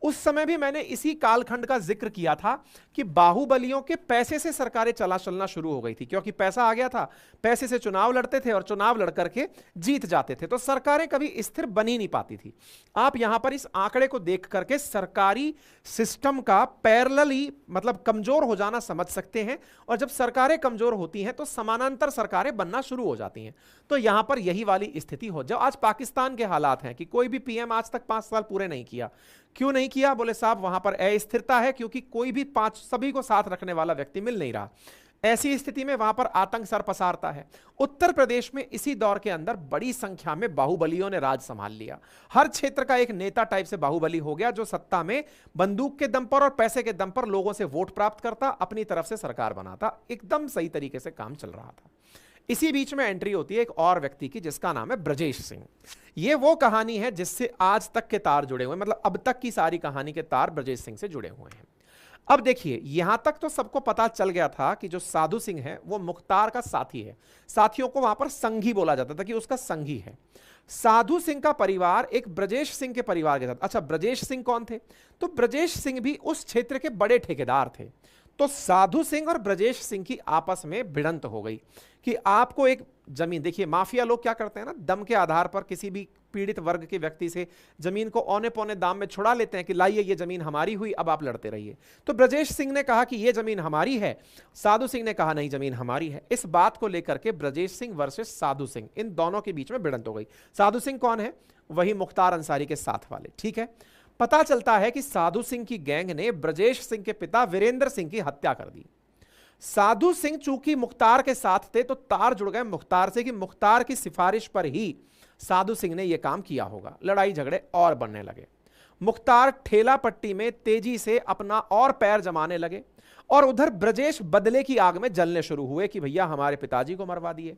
उस समय भी मैंने इसी कालखंड का जिक्र किया था कि बाहुबलियों के पैसे से सरकारें चलना शुरू हो गई थी, क्योंकि पैसा आ गया था, पैसे से चुनाव लड़ते थे और चुनाव लड़ करके जीत जाते थे, तो सरकारें कभी स्थिर बनी नहीं पाती थी। आप यहां पर इस आंकड़े को देख करके सरकारी सिस्टम का पैरेलली मतलब कमजोर हो जाना समझ सकते हैं, और जब सरकारें कमजोर होती हैं तो समानांतर सरकारें बनना शुरू हो जाती हैं। तो यहां पर यही वाली स्थिति हो, जब आज पाकिस्तान के हालात हैं कि कोई भी पीएम आज तक 5 साल पूरे नहीं किया। क्यों नहीं किया? बोले साहब वहां पर अस्थिरता है, क्योंकि कोई भी सभी को साथ रखने वाला व्यक्ति मिल नहीं रहा। ऐसी स्थिति में वहां पर आतंक सर पसारता है। उत्तर प्रदेश में इसी दौर के अंदर बड़ी संख्या में बाहुबलियों ने राज संभाल लिया। हर क्षेत्र का एक नेता टाइप से बाहुबली हो गया, जो सत्ता में बंदूक के दम पर और पैसे के दम पर लोगों से वोट प्राप्त करता, अपनी तरफ से सरकार बनाता। एकदम सही तरीके से काम चल रहा था। इसी बीच में एंट्री होती है एक और व्यक्ति की, जिसका नाम है ब्रजेश सिंह। ये वो कहानी है जिससे आज तक के तार जुड़े हुए हैं, मतलब अब तक की सारी कहानी के तार ब्रजेश सिंह से जुड़े हुए हैं। अब देखिए, यहां तक तो सबको पता चल गया था कि जो साधु सिंह है वो मुख्तार का साथी है। साथियों को वहां पर संघी बोला जाता था कि उसका संघी है। साधु सिंह का परिवार एक ब्रजेश सिंह के परिवार के साथ। अच्छा, ब्रजेश सिंह कौन थे? तो ब्रजेश सिंह भी उस क्षेत्र के बड़े ठेकेदार थे। तो साधु सिंह और ब्रजेश सिंह की आपस में भिड़ंत हो गई कि आपको एक जमीन, देखिए माफिया लोग क्या करते हैं ना, दम के आधार पर किसी भी पीड़ित वर्ग के व्यक्ति से जमीन को औने पौने दाम में छुड़ा लेते हैं कि लाइए ये जमीन हमारी हुई, अब आप लड़ते रहिए। तो ब्रजेश सिंह ने कहा कि ये जमीन हमारी है, साधु सिंह ने कहा नहीं जमीन हमारी है। इस बात को लेकर के ब्रजेश सिंह वर्सेस साधु सिंह, इन दोनों के बीच में भिड़ंत हो गई। साधु सिंह कौन है? वही मुख्तार अंसारी के साथ वाले, ठीक है। पता चलता है कि साधु सिंह की गैंग ने ब्रजेश सिंह के पिता वीरेंद्र सिंह की हत्या कर दी। साधु सिंह चूंकि मुख्तार के साथ थे तो तार जुड़ गए मुख्तार से कि मुख्तार की सिफारिश पर ही साधु सिंह ने यह काम किया होगा। लड़ाई झगड़े और बढ़ने लगे। मुख्तार ठेला पट्टी में तेजी से अपना और पैर जमाने लगे, और उधर ब्रजेश बदले की आग में जलने शुरू हुए कि भैया हमारे पिताजी को मरवा दिए।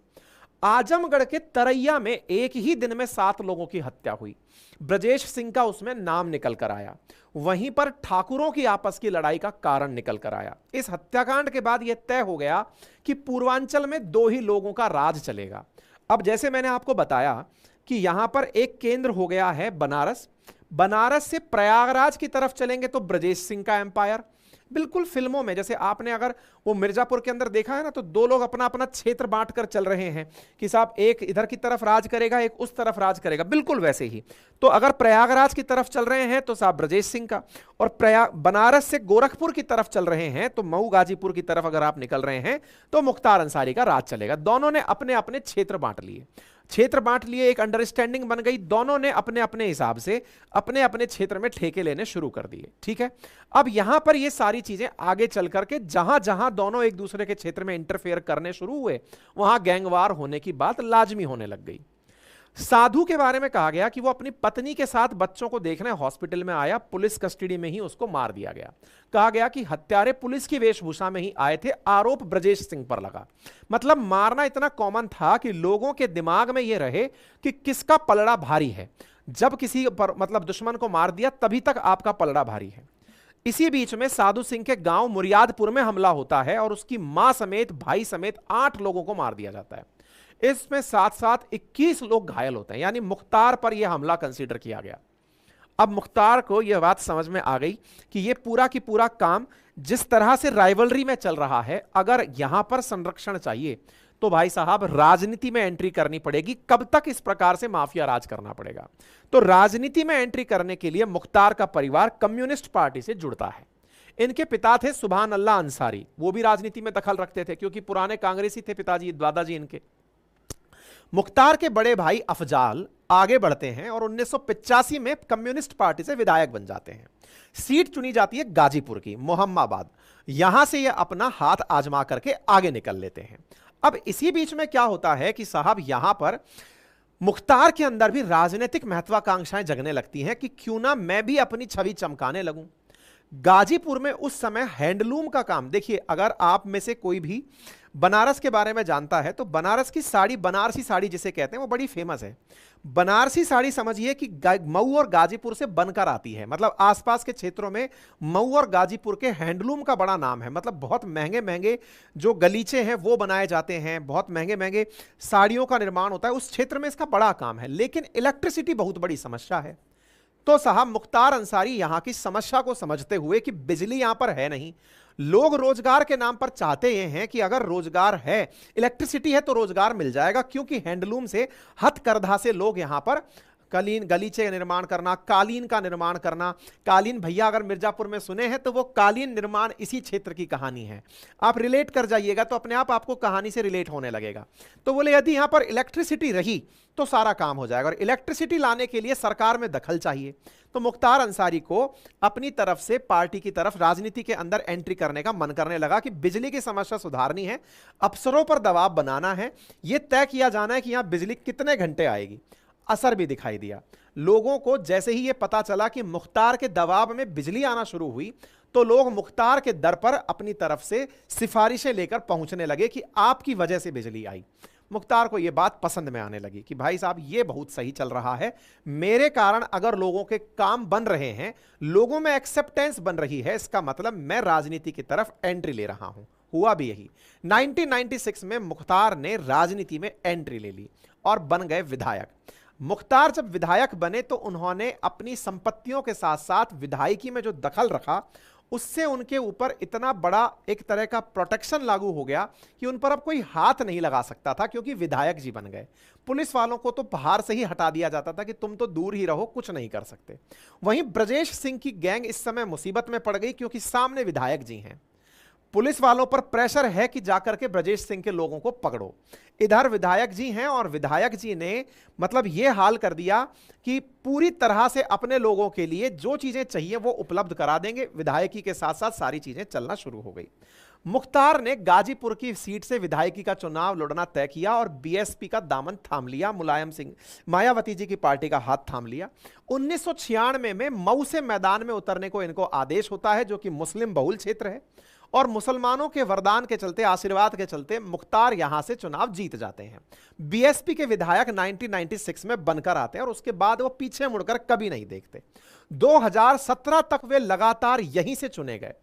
आजमगढ़ के तरैया में एक ही दिन में 7 लोगों की हत्या हुई। ब्रजेश सिंह का उसमें नाम निकल कर आया। वहीं पर ठाकुरों की आपस की लड़ाई का कारण निकल कर आया। इस हत्याकांड के बाद यह तय हो गया कि पूर्वांचल में 2 ही लोगों का राज चलेगा। अब जैसे मैंने आपको बताया कि यहां पर एक केंद्र हो गया है बनारस। बनारस से प्रयागराज की तरफ चलेंगे तो ब्रजेश सिंह का एम्पायर। बिल्कुल फिल्मों में जैसे आपने अगर वो मिर्जापुर के अंदर देखा है ना, तो 2 लोग अपना अपना क्षेत्र बांट कर चल रहे हैं कि साहब एक इधर की तरफ राज करेगा, एक उस तरफ राज करेगा, बिल्कुल वैसे ही। तो अगर प्रयागराज की तरफ चल रहे हैं तो साहब ब्रजेश सिंह का, और बनारस से गोरखपुर की तरफ चल रहे हैं तो मऊ गाजीपुर की तरफ अगर आप निकल रहे हैं तो मुख्तार अंसारी का राज चलेगा। दोनों ने अपने अपने क्षेत्र बांट लिए। एक अंडरस्टैंडिंग बन गई। दोनों ने अपने अपने हिसाब से अपने अपने क्षेत्र में ठेके लेने शुरू कर दिए, ठीक है। अब यहां पर ये सारी चीजें आगे चल करके जहां जहां दोनों एक दूसरे के क्षेत्र में इंटरफेयर करने शुरू हुए, वहां गैंगवार होने की बात लाजमी होने लग गई। साधु के बारे में कहा गया कि वो अपनी पत्नी के साथ बच्चों को देखने हॉस्पिटल में आया, पुलिस कस्टडी में ही उसको मार दिया गया। कहा गया कि हत्यारे पुलिस की वेशभूषा में ही आए थे, आरोप ब्रजेश सिंह पर लगा। मतलब मारना इतना कॉमन था कि लोगों के दिमाग में यह रहे कि किसका पलड़ा भारी है। जब किसी पर मतलब दुश्मन को मार दिया तभी तक आपका पलड़ा भारी है। इसी बीच में साधु सिंह के गांव मुरियादपुर में हमला होता है और उसकी मां समेत भाई समेत 8 लोगों को मार दिया जाता है। इसमें साथ साथ 21 लोग घायल होते हैं, यानी मुख्तार पर यह हमला कंसीडर किया गया। अब मुख्तार को यह बात समझ में आ गई कि यह पूरा की पूरा काम जिस तरह से राइवलरी में चल रहा है, अगर यहां पर संरक्षण चाहिए तो भाई साहब राजनीति में एंट्री करनी पड़ेगी। कब तक इस प्रकार से माफिया राज करना पड़ेगा? तो राजनीति में एंट्री करने के लिए मुख्तार का परिवार कम्युनिस्ट पार्टी से जुड़ता है। इनके पिता थे सुभान अल्लाह अंसारी, वो भी राजनीति में दखल रखते थे क्योंकि पुराने कांग्रेसी थे पिताजी, दादाजी इनके। मुख्तार के बड़े भाई अफजाल आगे बढ़ते हैं और 1985 में कम्युनिस्ट पार्टी से विधायक बन जाते हैं। सीट चुनी जाती है गाजीपुर की, मोहम्मदाबाद। यहां से ये अपना हाथ आजमा करके आगे निकल लेते हैं। अब इसी बीच में क्या होता है कि साहब यहां पर मुख्तार के अंदर भी राजनीतिक महत्वाकांक्षाएं जगने लगती हैं कि क्यों ना मैं भी अपनी छवि चमकाने लगूं। गाजीपुर में उस समय हैंडलूम का काम, देखिए अगर आप में से कोई भी बनारस के बारे में जानता है तो बनारस की साड़ी, बनारसी साड़ी जिसे कहते हैं, वो बड़ी फेमस है। बनारसी साड़ी समझिए कि मऊ और गाजीपुर से बनकर आती है। मतलब आसपास के क्षेत्रों में मऊ और गाजीपुर के हैंडलूम का बड़ा नाम है। मतलब बहुत महंगे महंगे जो गलीचे हैं वो बनाए जाते हैं, बहुत महंगे महंगे साड़ियों का निर्माण होता है। उस क्षेत्र में इसका बड़ा काम है। लेकिन इलेक्ट्रिसिटी बहुत बड़ी समस्या है। तो साहब मुख्तार अंसारी यहां की समस्या को समझते हुए कि बिजली यहां पर है नहीं, लोग रोजगार के नाम पर चाहते ये हैं कि अगर रोजगार है, इलेक्ट्रिसिटी है तो रोजगार मिल जाएगा, क्योंकि हैंडलूम से, हथकरघा से लोग यहां पर कालीन, गलीचे का निर्माण करना, कालीन का निर्माण करना। कालीन भैया अगर मिर्जापुर में सुने हैं तो वो कालीन निर्माण इसी क्षेत्र की कहानी है। आप रिलेट कर जाइएगा तो अपने आप आपको कहानी से रिलेट होने लगेगा। तो बोले यदि यहां पर इलेक्ट्रिसिटी रही तो सारा काम हो जाएगा, और इलेक्ट्रिसिटी लाने के लिए सरकार में दखल चाहिए। तो मुख्तार अंसारी को अपनी तरफ से पार्टी की तरफ राजनीति के अंदर एंट्री करने का मन करने लगा कि बिजली की समस्या सुधारनी है, अफसरों पर दबाव बनाना है, यह तय किया जाना है कि यहां बिजली कितने घंटे आएगी। असर भी दिखाई दिया। लोगों को जैसे ही यह पता चला कि मुख्तार के दबाव में बिजली आना शुरू हुई तो लोग मुख्तार के दर पर अपनी तरफ से सिफारिशें लेकर पहुंचने लगे कि आपकी वजह से बिजली आई। मुख्तार को यह बात पसंद में आने लगी कि भाई साहब ये बहुत सही चल रहा है, मेरे कारण अगर लोगों के काम बन रहे हैं, लोगों में एक्सेप्टेंस बन रही है, इसका मतलब मैं राजनीति की तरफ एंट्री ले रहा हूं। हुआ भी यही। 1996 में मुख्तार ने राजनीति में एंट्री ले ली और बन गए विधायक। मुख्तार जब विधायक बने तो उन्होंने अपनी संपत्तियों के साथ साथ विधायकी में जो दखल रखा, उससे उनके ऊपर इतना बड़ा एक तरह का प्रोटेक्शन लागू हो गया कि उन पर अब कोई हाथ नहीं लगा सकता था, क्योंकि विधायक जी बन गए। पुलिस वालों को तो बाहर से ही हटा दिया जाता था कि तुम तो दूर ही रहो, कुछ नहीं कर सकते। वहीं ब्रजेश सिंह की गैंग इस समय मुसीबत में पड़ गई, क्योंकि सामने विधायक जी हैं। पुलिस वालों पर प्रेशर है कि जाकर के ब्रजेश सिंह के लोगों को पकड़ो। इधर विधायक जी हैं और विधायक जी ने मतलब यह हाल कर दिया कि पूरी तरह से अपने लोगों के लिए जो चीजें चाहिए वो उपलब्ध करा देंगे। विधायकी के साथ साथ सारी चीजें चलना शुरू हो गई। मुख्तार ने गाजीपुर की सीट से विधायकी का चुनाव लड़ना तय किया और बीएसपी का दामन थाम लिया। मुलायम सिंह, मायावती जी की पार्टी का हाथ थाम लिया। 1996 में मऊ से मैदान में उतरने को इनको आदेश होता है, जो कि मुस्लिम बहुल क्षेत्र है, और मुसलमानों के वरदान के चलते, आशीर्वाद के चलते मुख्तार यहां से चुनाव जीत जाते हैं। बीएसपी के विधायक 1996 में बनकर आते हैं और उसके बाद वो पीछे मुड़कर कभी नहीं देखते। 2017 तक वे लगातार यहीं से चुने गए।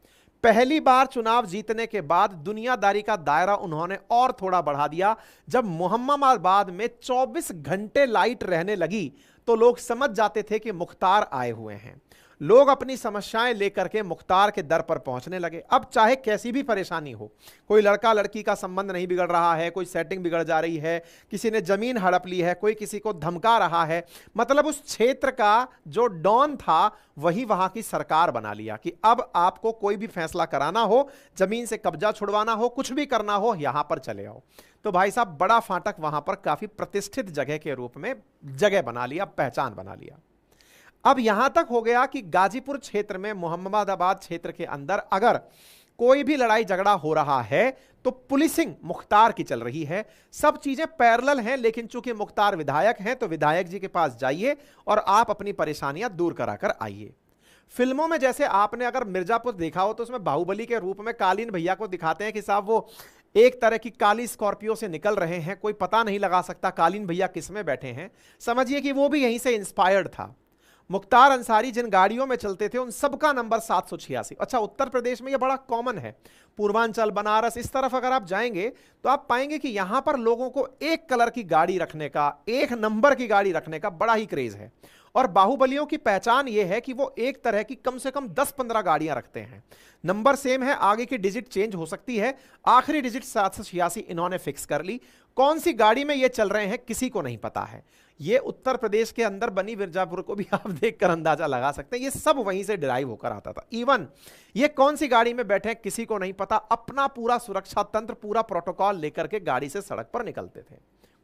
पहली बार चुनाव जीतने के बाद दुनियादारी का दायरा उन्होंने और थोड़ा बढ़ा दिया। जब मोहम्मदाबाद में 24 घंटे लाइट रहने लगी तो लोग समझ जाते थे कि मुख्तार आए हुए हैं। लोग अपनी समस्याएं लेकर के मुख्तार के दर पर पहुंचने लगे। अब चाहे कैसी भी परेशानी हो, कोई लड़का लड़की का संबंध नहीं बिगड़ रहा है, कोई सेटिंग बिगड़ जा रही है, किसी ने जमीन हड़प ली है, कोई किसी को धमका रहा है, मतलब उस क्षेत्र का जो डॉन था वही वहां की सरकार बना लिया कि अब आपको कोई भी फैसला कराना हो, जमीन से कब्जा छुड़वाना हो, कुछ भी करना हो, यहां पर चले आओ। तो भाई साहब बड़ा फाटक वहां पर काफी प्रतिष्ठित जगह के रूप में जगह बना लिया, पहचान बना लिया। अब यहां तक हो गया कि गाजीपुर क्षेत्र में, मोहम्मदाबाद क्षेत्र के अंदर अगर कोई भी लड़ाई झगड़ा हो रहा है तो पुलिसिंग मुख्तार की चल रही है। सब चीजें पैरेलल हैं, लेकिन चूंकि मुख्तार विधायक हैं तो विधायक जी के पास जाइए और आप अपनी परेशानियां दूर कराकर आइए। फिल्मों में जैसे आपने अगर मिर्जापुर देखा हो तो उसमें बाहुबली के रूप में कालीन भैया को दिखाते हैं कि साहब वो एक तरह की काली स्कॉर्पियो से निकल रहे हैं, कोई पता नहीं लगा सकता कालीन भैया किसमें बैठे हैं। समझिए कि वो भी यहीं से इंस्पायर्ड था। मुख्तार अंसारी जिन गाड़ियों में चलते थे उन सबका नंबर 786। अच्छा, उत्तर प्रदेश में यह बड़ा कॉमन है, पूर्वांचल, बनारस, इस तरफ अगर आप जाएंगे तो आप पाएंगे कि यहां पर लोगों को एक कलर की गाड़ी रखने का, एक नंबर की गाड़ी रखने का बड़ा ही क्रेज है। और बाहुबलियों की पहचान यह है कि वो एक तरह की कम से कम 10-15 गाड़ियां रखते हैं। नंबर सेम है, आगे की डिजिट चेंज हो सकती है, आखिरी डिजिट 786 इन्होंने फिक्स कर ली। कौन सी गाड़ी में ये चल रहे हैं किसी को नहीं पता है। ये उत्तर प्रदेश के अंदर बनी मिर्जापुर को भी आप देखकर अंदाजा लगा सकते हैं, ये सब वहीं से डिराइव होकर आता था। इवन ये कौन सी गाड़ी में बैठे हैं किसी को नहीं पता, अपना पूरा सुरक्षा तंत्र, पूरा प्रोटोकॉल लेकर के गाड़ी से सड़क पर निकलते थे।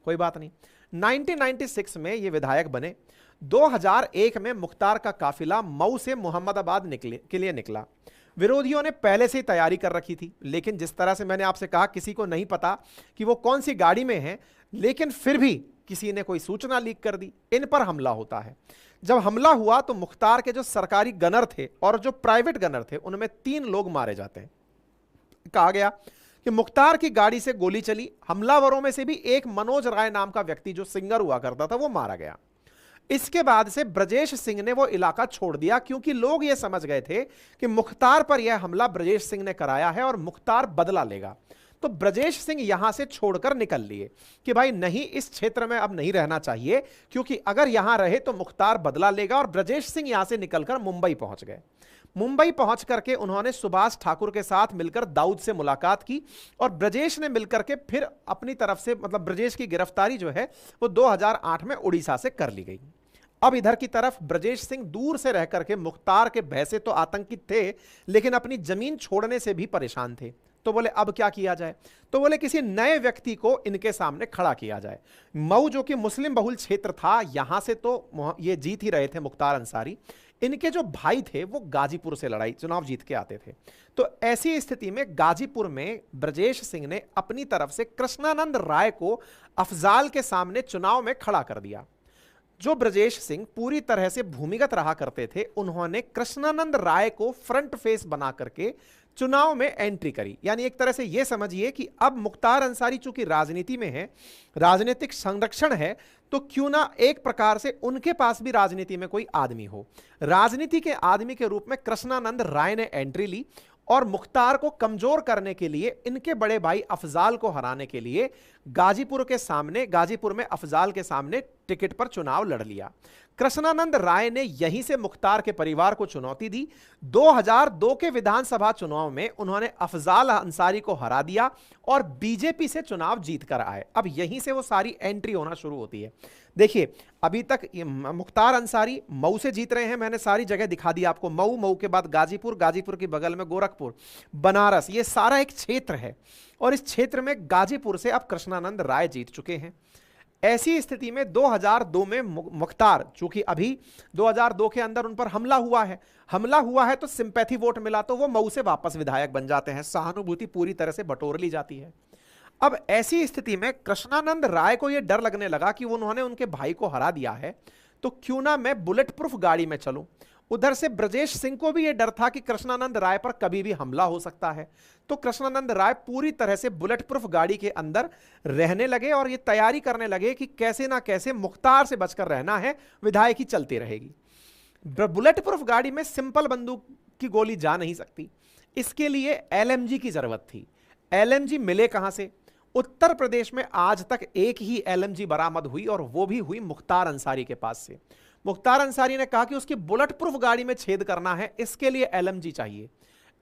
कोई बात नहीं। 1996 में ये विधायक बने। 2001 में मुख्तार का काफिला मऊ से मोहम्मदाबाद के लिए निकला। विरोधियों ने पहले से ही तैयारी कर रखी थी, लेकिन जिस तरह से मैंने आपसे कहा किसी को नहीं पता कि वो कौन सी गाड़ी में है, लेकिन फिर भी किसी ने कोई सूचना लीक कर दी, इन पर हमला होता है। जब हमला हुआ तो मुख्तार के जो सरकारी गनर थे और जो प्राइवेट गनर थे उनमें 3 लोग मारे जाते हैं। कहा गया कि मुख्तार की गाड़ी से गोली चली। हमलावरों में से भी एक मनोज राय नाम का व्यक्ति जो सिंगर हुआ करता था वो मारा गया। इसके बाद से ब्रजेश सिंह ने वो इलाका छोड़ दिया, क्योंकि लोग ये समझ गए थे कि मुख्तार पर यह हमला ब्रजेश सिंह ने कराया है और मुख्तार बदला लेगा। तो ब्रजेश सिंह यहां से छोड़कर निकल लिए कि भाई नहीं, इस क्षेत्र में अब नहीं रहना चाहिए, क्योंकि अगर यहां रहे तो मुख्तार बदला लेगा। और ब्रजेश सिंह यहां से निकलकर मुंबई पहुंच गए। मुंबई पहुंच करके उन्होंने सुभाष ठाकुर के साथ मिलकर दाऊद से मुलाकात की और ब्रजेश ने मिलकर के फिर अपनी तरफ से, मतलब ब्रजेश की गिरफ्तारी जो है वो 2008 में उड़ीसा से कर ली गई। अब इधर की तरफ ब्रजेश सिंह दूर से रह करके मुख्तार के भय से तो आतंकित थे, लेकिन अपनी जमीन छोड़ने से भी परेशान थे। तो बोले अब क्या किया जाए? तो बोले किसी नए व्यक्ति को इनके सामने खड़ा किया जाए। मऊ जो कि मुस्लिम बहुल क्षेत्र था, यहां से तो ये जीत ही रहे थे मुख्तार अंसारी। इनके जो भाई थे वो गाजीपुर से लड़ाई चुनाव जीत के आते थे। तो ऐसी स्थिति में गाजीपुर में ब्रजेश सिंह ने अपनी तरफ से कृष्णानंद राय को अफजाल के सामने चुनाव में खड़ा कर दिया। जो ब्रजेश सिंह पूरी तरह से भूमिगत रहा करते थे, उन्होंने कृष्णानंद राय को फ्रंट फेस बना करके चुनाव में एंट्री करी। यानी एक तरह से यह समझिए कि अब मुख्तार अंसारी चूंकि राजनीति में है, राजनीतिक संरक्षण है, तो क्यों ना एक प्रकार से उनके पास भी राजनीति में कोई आदमी हो। राजनीति के आदमी के रूप में कृष्णानंद राय ने एंट्री ली और मुख्तार को कमजोर करने के लिए, इनके बड़े भाई अफजाल को हराने के लिए गाजीपुर में अफजाल के सामने टिकट पर चुनाव लड़ लिया। कृष्णानंद राय ने यहीं से मुख्तार के परिवार को चुनौती दी। 2002 के विधानसभा चुनाव में उन्होंने अफजाल अंसारी को हरा दिया और बीजेपी से चुनाव जीतकर आए। अब यहीं से वो सारी एंट्री होना शुरू होती है। देखिए, अभी तक मुख्तार अंसारी मऊ से जीत रहे हैं, मैंने सारी जगह दिखा दी आपको। मऊ के बाद गाजीपुर, गाजीपुर के बगल में गोरखपुर, बनारस, ये सारा एक क्षेत्र है और इस क्षेत्र में गाजीपुर से अब कृष्णानंद राय जीत चुके हैं। ऐसी स्थिति में 2002 में मुख्तार, चूंकि अभी 2002 के अंदर उन पर हमला हुआ है तो सिंपैथी वोट मिला, तो वो मऊ से वापस विधायक बन जाते हैं। सहानुभूति पूरी तरह से बटोर ली जाती है। अब ऐसी स्थिति में कृष्णानंद राय को यह डर लगने लगा कि उन्होंने उनके भाई को हरा दिया है, तो क्यों ना मैं बुलेट प्रूफ गाड़ी में चलूं। उधर से ब्रजेश सिंह को भी यह डर था कि कृष्णानंद राय पर कभी भी हमला हो सकता है। तो कृष्णानंद राय पूरी तरह से बुलेट प्रूफ गाड़ी के अंदर रहने लगे और यह तैयारी करने लगे कि कैसे ना कैसे मुख्तार से बचकर रहना है, विधायकी चलती रहेगी। बुलेट प्रूफ गाड़ी में सिंपल बंदूक की गोली जा नहीं सकती, इसके लिए एलएमजी की जरूरत थी। एलएमजी मिले कहां से? उत्तर प्रदेश में आज तक एक ही एलएमजी बरामद हुई और वो भी हुई मुख्तार अंसारी के पास से। मुख्तार अंसारी ने कहा कि उसकी बुलेट प्रूफ गाड़ी में छेद करना है, इसके लिए एलएमजी चाहिए।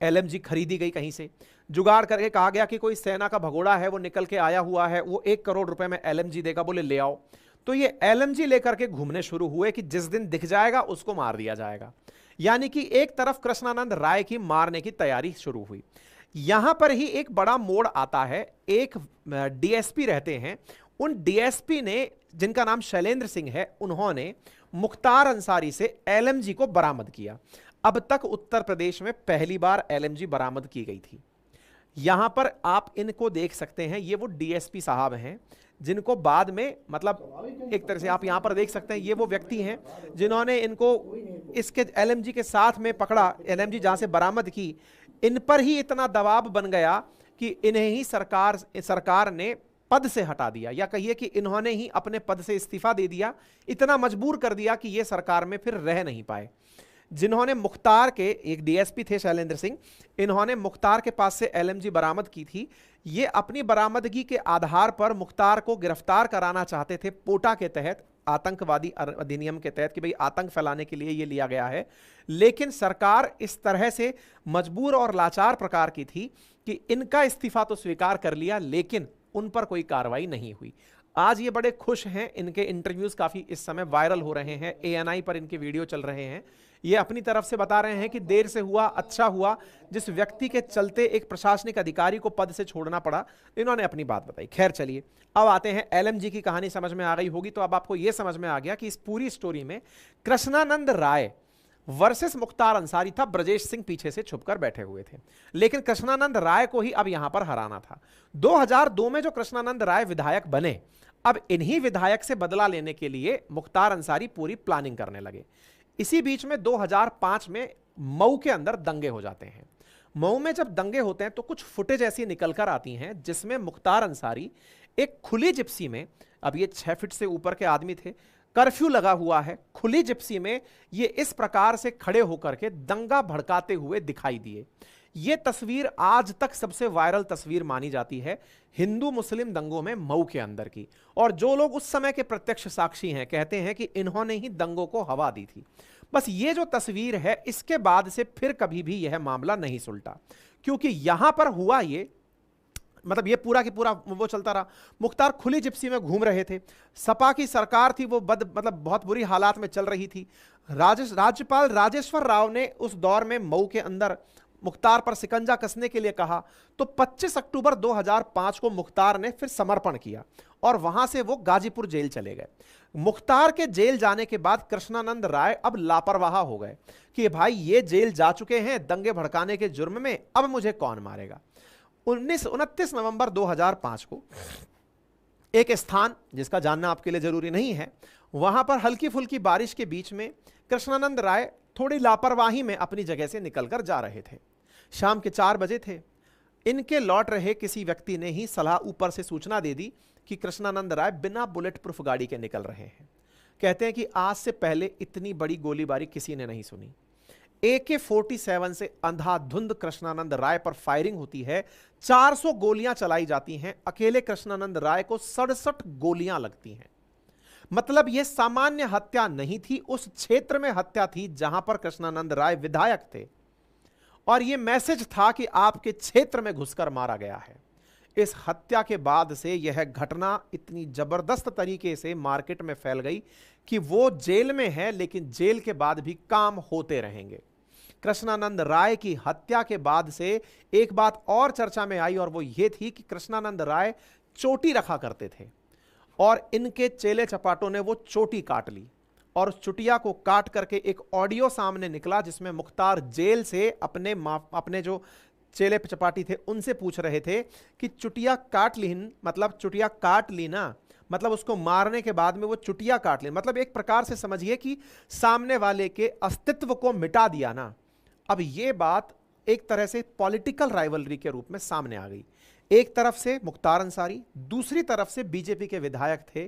एलएमजी खरीदी गई कहीं से, जुगाड़ करके कहा गया कि कोई सेना का भगोड़ा है वो निकल के आया हुआ है, वो 1 करोड़ रुपए में एलएमजी देगा, बोले ले आओ। तो ये एलएमजी लेकर के घूमने शुरू हुए कि जिस दिन दिख जाएगा उसको मार दिया जाएगा। यानी कि एक तरफ कृष्णानंद राय की मारने की तैयारी शुरू हुई। यहां पर ही एक बड़ा मोड़ आता है। एक डीएसपी रहते हैं, उन डीएसपी ने, जिनका नाम शैलेंद्र सिंह है, उन्होंने मुख्तार अंसारी से एलएमजी को बरामद किया। अब तक उत्तर प्रदेश में पहली बार एलएमजी बरामद की गई थी। यहां पर आप इनको देख सकते हैं, ये वो डीएसपी साहब हैं जिनको बाद में, मतलब एक तरह से आप यहां पर देख सकते हैं, ये वो व्यक्ति हैं जिन्होंने इनको इसके एलएमजी के साथ में पकड़ा, एलएमजी जहां से बरामद की। इन पर ही इतना दबाव बन गया कि इन्हें ही सरकार ने पद से हटा दिया, या कहिए कि इन्होंने ही अपने पद से इस्तीफा दे दिया। इतना मजबूर कर दिया कि ये सरकार में फिर रह नहीं पाए। जिन्होंने मुख्तार के, एक डीएसपी थे शैलेंद्र सिंह, इन्होंने मुख्तार के पास से एलएमजी बरामद की थी। ये अपनी बरामदगी के आधार पर मुख्तार को गिरफ्तार कराना चाहते थे पोटा के तहत, आतंकवादी अधिनियम के तहत, कि भाई आतंक फैलाने के लिए ये लिया गया है। लेकिन सरकार इस तरह से मजबूर और लाचार प्रकार की थी कि इनका इस्तीफा तो स्वीकार कर लिया, लेकिन उन पर कोई कार्रवाई नहीं हुई। आज ये बड़े खुश हैं, इनके इंटरव्यूज काफी इस समय वायरल हो रहे हैं, एएनआई पर इनके वीडियो चल रहे हैं। ये अपनी तरफ से बता रहे हैं कि देर से हुआ अच्छा हुआ, जिस व्यक्ति के चलते एक प्रशासनिक अधिकारी को पद से छोड़ना पड़ा, इन्होंने अपनी बात बताई। खैर चलिए, अब आते हैं एलएमजी की कहानी। समझ में आ गई होगी, तो अब आपको यह समझ में आ गया कि इस पूरी स्टोरी में कृष्णानंद राय वर्सेस मुख्तार अंसारी था। ब्रजेश सिंह पीछे से छुपकर बैठे हुए थे, लेकिन कृष्णानंद राय को ही अब यहां पर हराना था। 2002 में जो कृष्णानंद राय विधायक बने, अब इन्हीं विधायक से बदला लेने के लिए मुख्तार अंसारी पूरी प्लानिंग करने लगे। इसी बीच में 2005 में मऊ के अंदर दंगे हो जाते हैं। मऊ में जब दंगे होते हैं तो कुछ फुटेज ऐसी निकलकर आती हैं जिसमें मुख्तार अंसारी एक खुली जिप्सी में, अब ये 6 फीट से ऊपर के आदमी थे, कर्फ्यू लगा हुआ है, खुली जिप्सी में ये इस प्रकार से खड़े होकर के दंगा भड़काते हुए दिखाई दिए। यह तस्वीर आज तक सबसे वायरल तस्वीर मानी जाती है हिंदू मुस्लिम दंगों में मऊ के अंदर की। और जो लोग उस समय के प्रत्यक्ष साक्षी हैं कहते हैं कि इन्होंने ही दंगों को हवा दी थी। बस ये जो तस्वीर है, इसके बाद से फिर कभी भी यह मामला नहीं सुलटा, क्योंकि यहां पर हुआ ये, मतलब ये पूरा की पूरा वो चलता रहा। मुख्तार खुली जिप्सी में घूम रहे थे, सपा की सरकार थी वो मतलब बहुत बुरी हालात में चल रही थी। राज्यपाल राजेश्वर राव ने उस दौर में मऊ के अंदर मुख्तार पर शिकंजा कसने के लिए कहा, तो 25 अक्टूबर 2005 को मुख्तार ने फिर समर्पण किया और वहां से वो गाजीपुर जेल चले गए। मुख्तार के जेल जाने के बाद कृष्णानंद राय अब लापरवाह हो गए कि भाई ये जेल जा चुके हैं दंगे भड़काने के जुर्म में, अब मुझे कौन मारेगा। 29 नवंबर 2005 को एक स्थान जिसका जानना आपके लिए जरूरी नहीं है, वहां पर हल्की फुल्की बारिश के बीच में कृष्णानंद राय थोड़ी लापरवाही में अपनी जगह से निकलकर जा रहे थे। शाम के 4 बजे थे। इनके लौट रहे किसी व्यक्ति ने ही सलाह ऊपर से सूचना दे दी कि कृष्णानंद राय बिना बुलेट प्रूफ गाड़ी के निकल रहे हैं। कहते हैं कि आज से पहले इतनी बड़ी गोलीबारी किसी ने नहीं सुनी। AK-47 से अंधाधुंध कृष्णानंद राय पर फायरिंग होती है, 400 गोलियां चलाई जाती हैं। अकेले कृष्णानंद राय को 67 गोलियां लगती हैं। मतलब यह सामान्य हत्या नहीं थी, उस क्षेत्र में हत्या थी जहां पर कृष्णानंद राय विधायक थे, और यह मैसेज था कि आपके क्षेत्र में घुसकर मारा गया है। इस हत्या के बाद से यह घटना इतनी जबरदस्त तरीके से मार्केट में फैल गई कि वो जेल में है, लेकिन जेल के बाद भी काम होते रहेंगे। कृष्णानंद राय की हत्या के बाद से एक बात और चर्चा में आई, और वो ये थी कि कृष्णानंद राय चोटी रखा करते थे और इनके चेले चपाटों ने वो चोटी काट ली, और उस चुटिया को काट करके एक ऑडियो सामने निकला जिसमें मुख्तार जेल से अपने जो चेले चपाटी थे उनसे पूछ रहे थे कि चुटिया काट ली, मतलब चुटिया काट ली ना, मतलब उसको मारने के बाद में वो चुटिया काट ली, मतलब एक प्रकार से समझिए कि सामने वाले के अस्तित्व को मिटा दिया ना। अब ये बात एक तरह से पॉलिटिकल राइवलरी के रूप में सामने आ गई। एक तरफ से मुख्तार अंसारी, दूसरी तरफ से बीजेपी के विधायक थे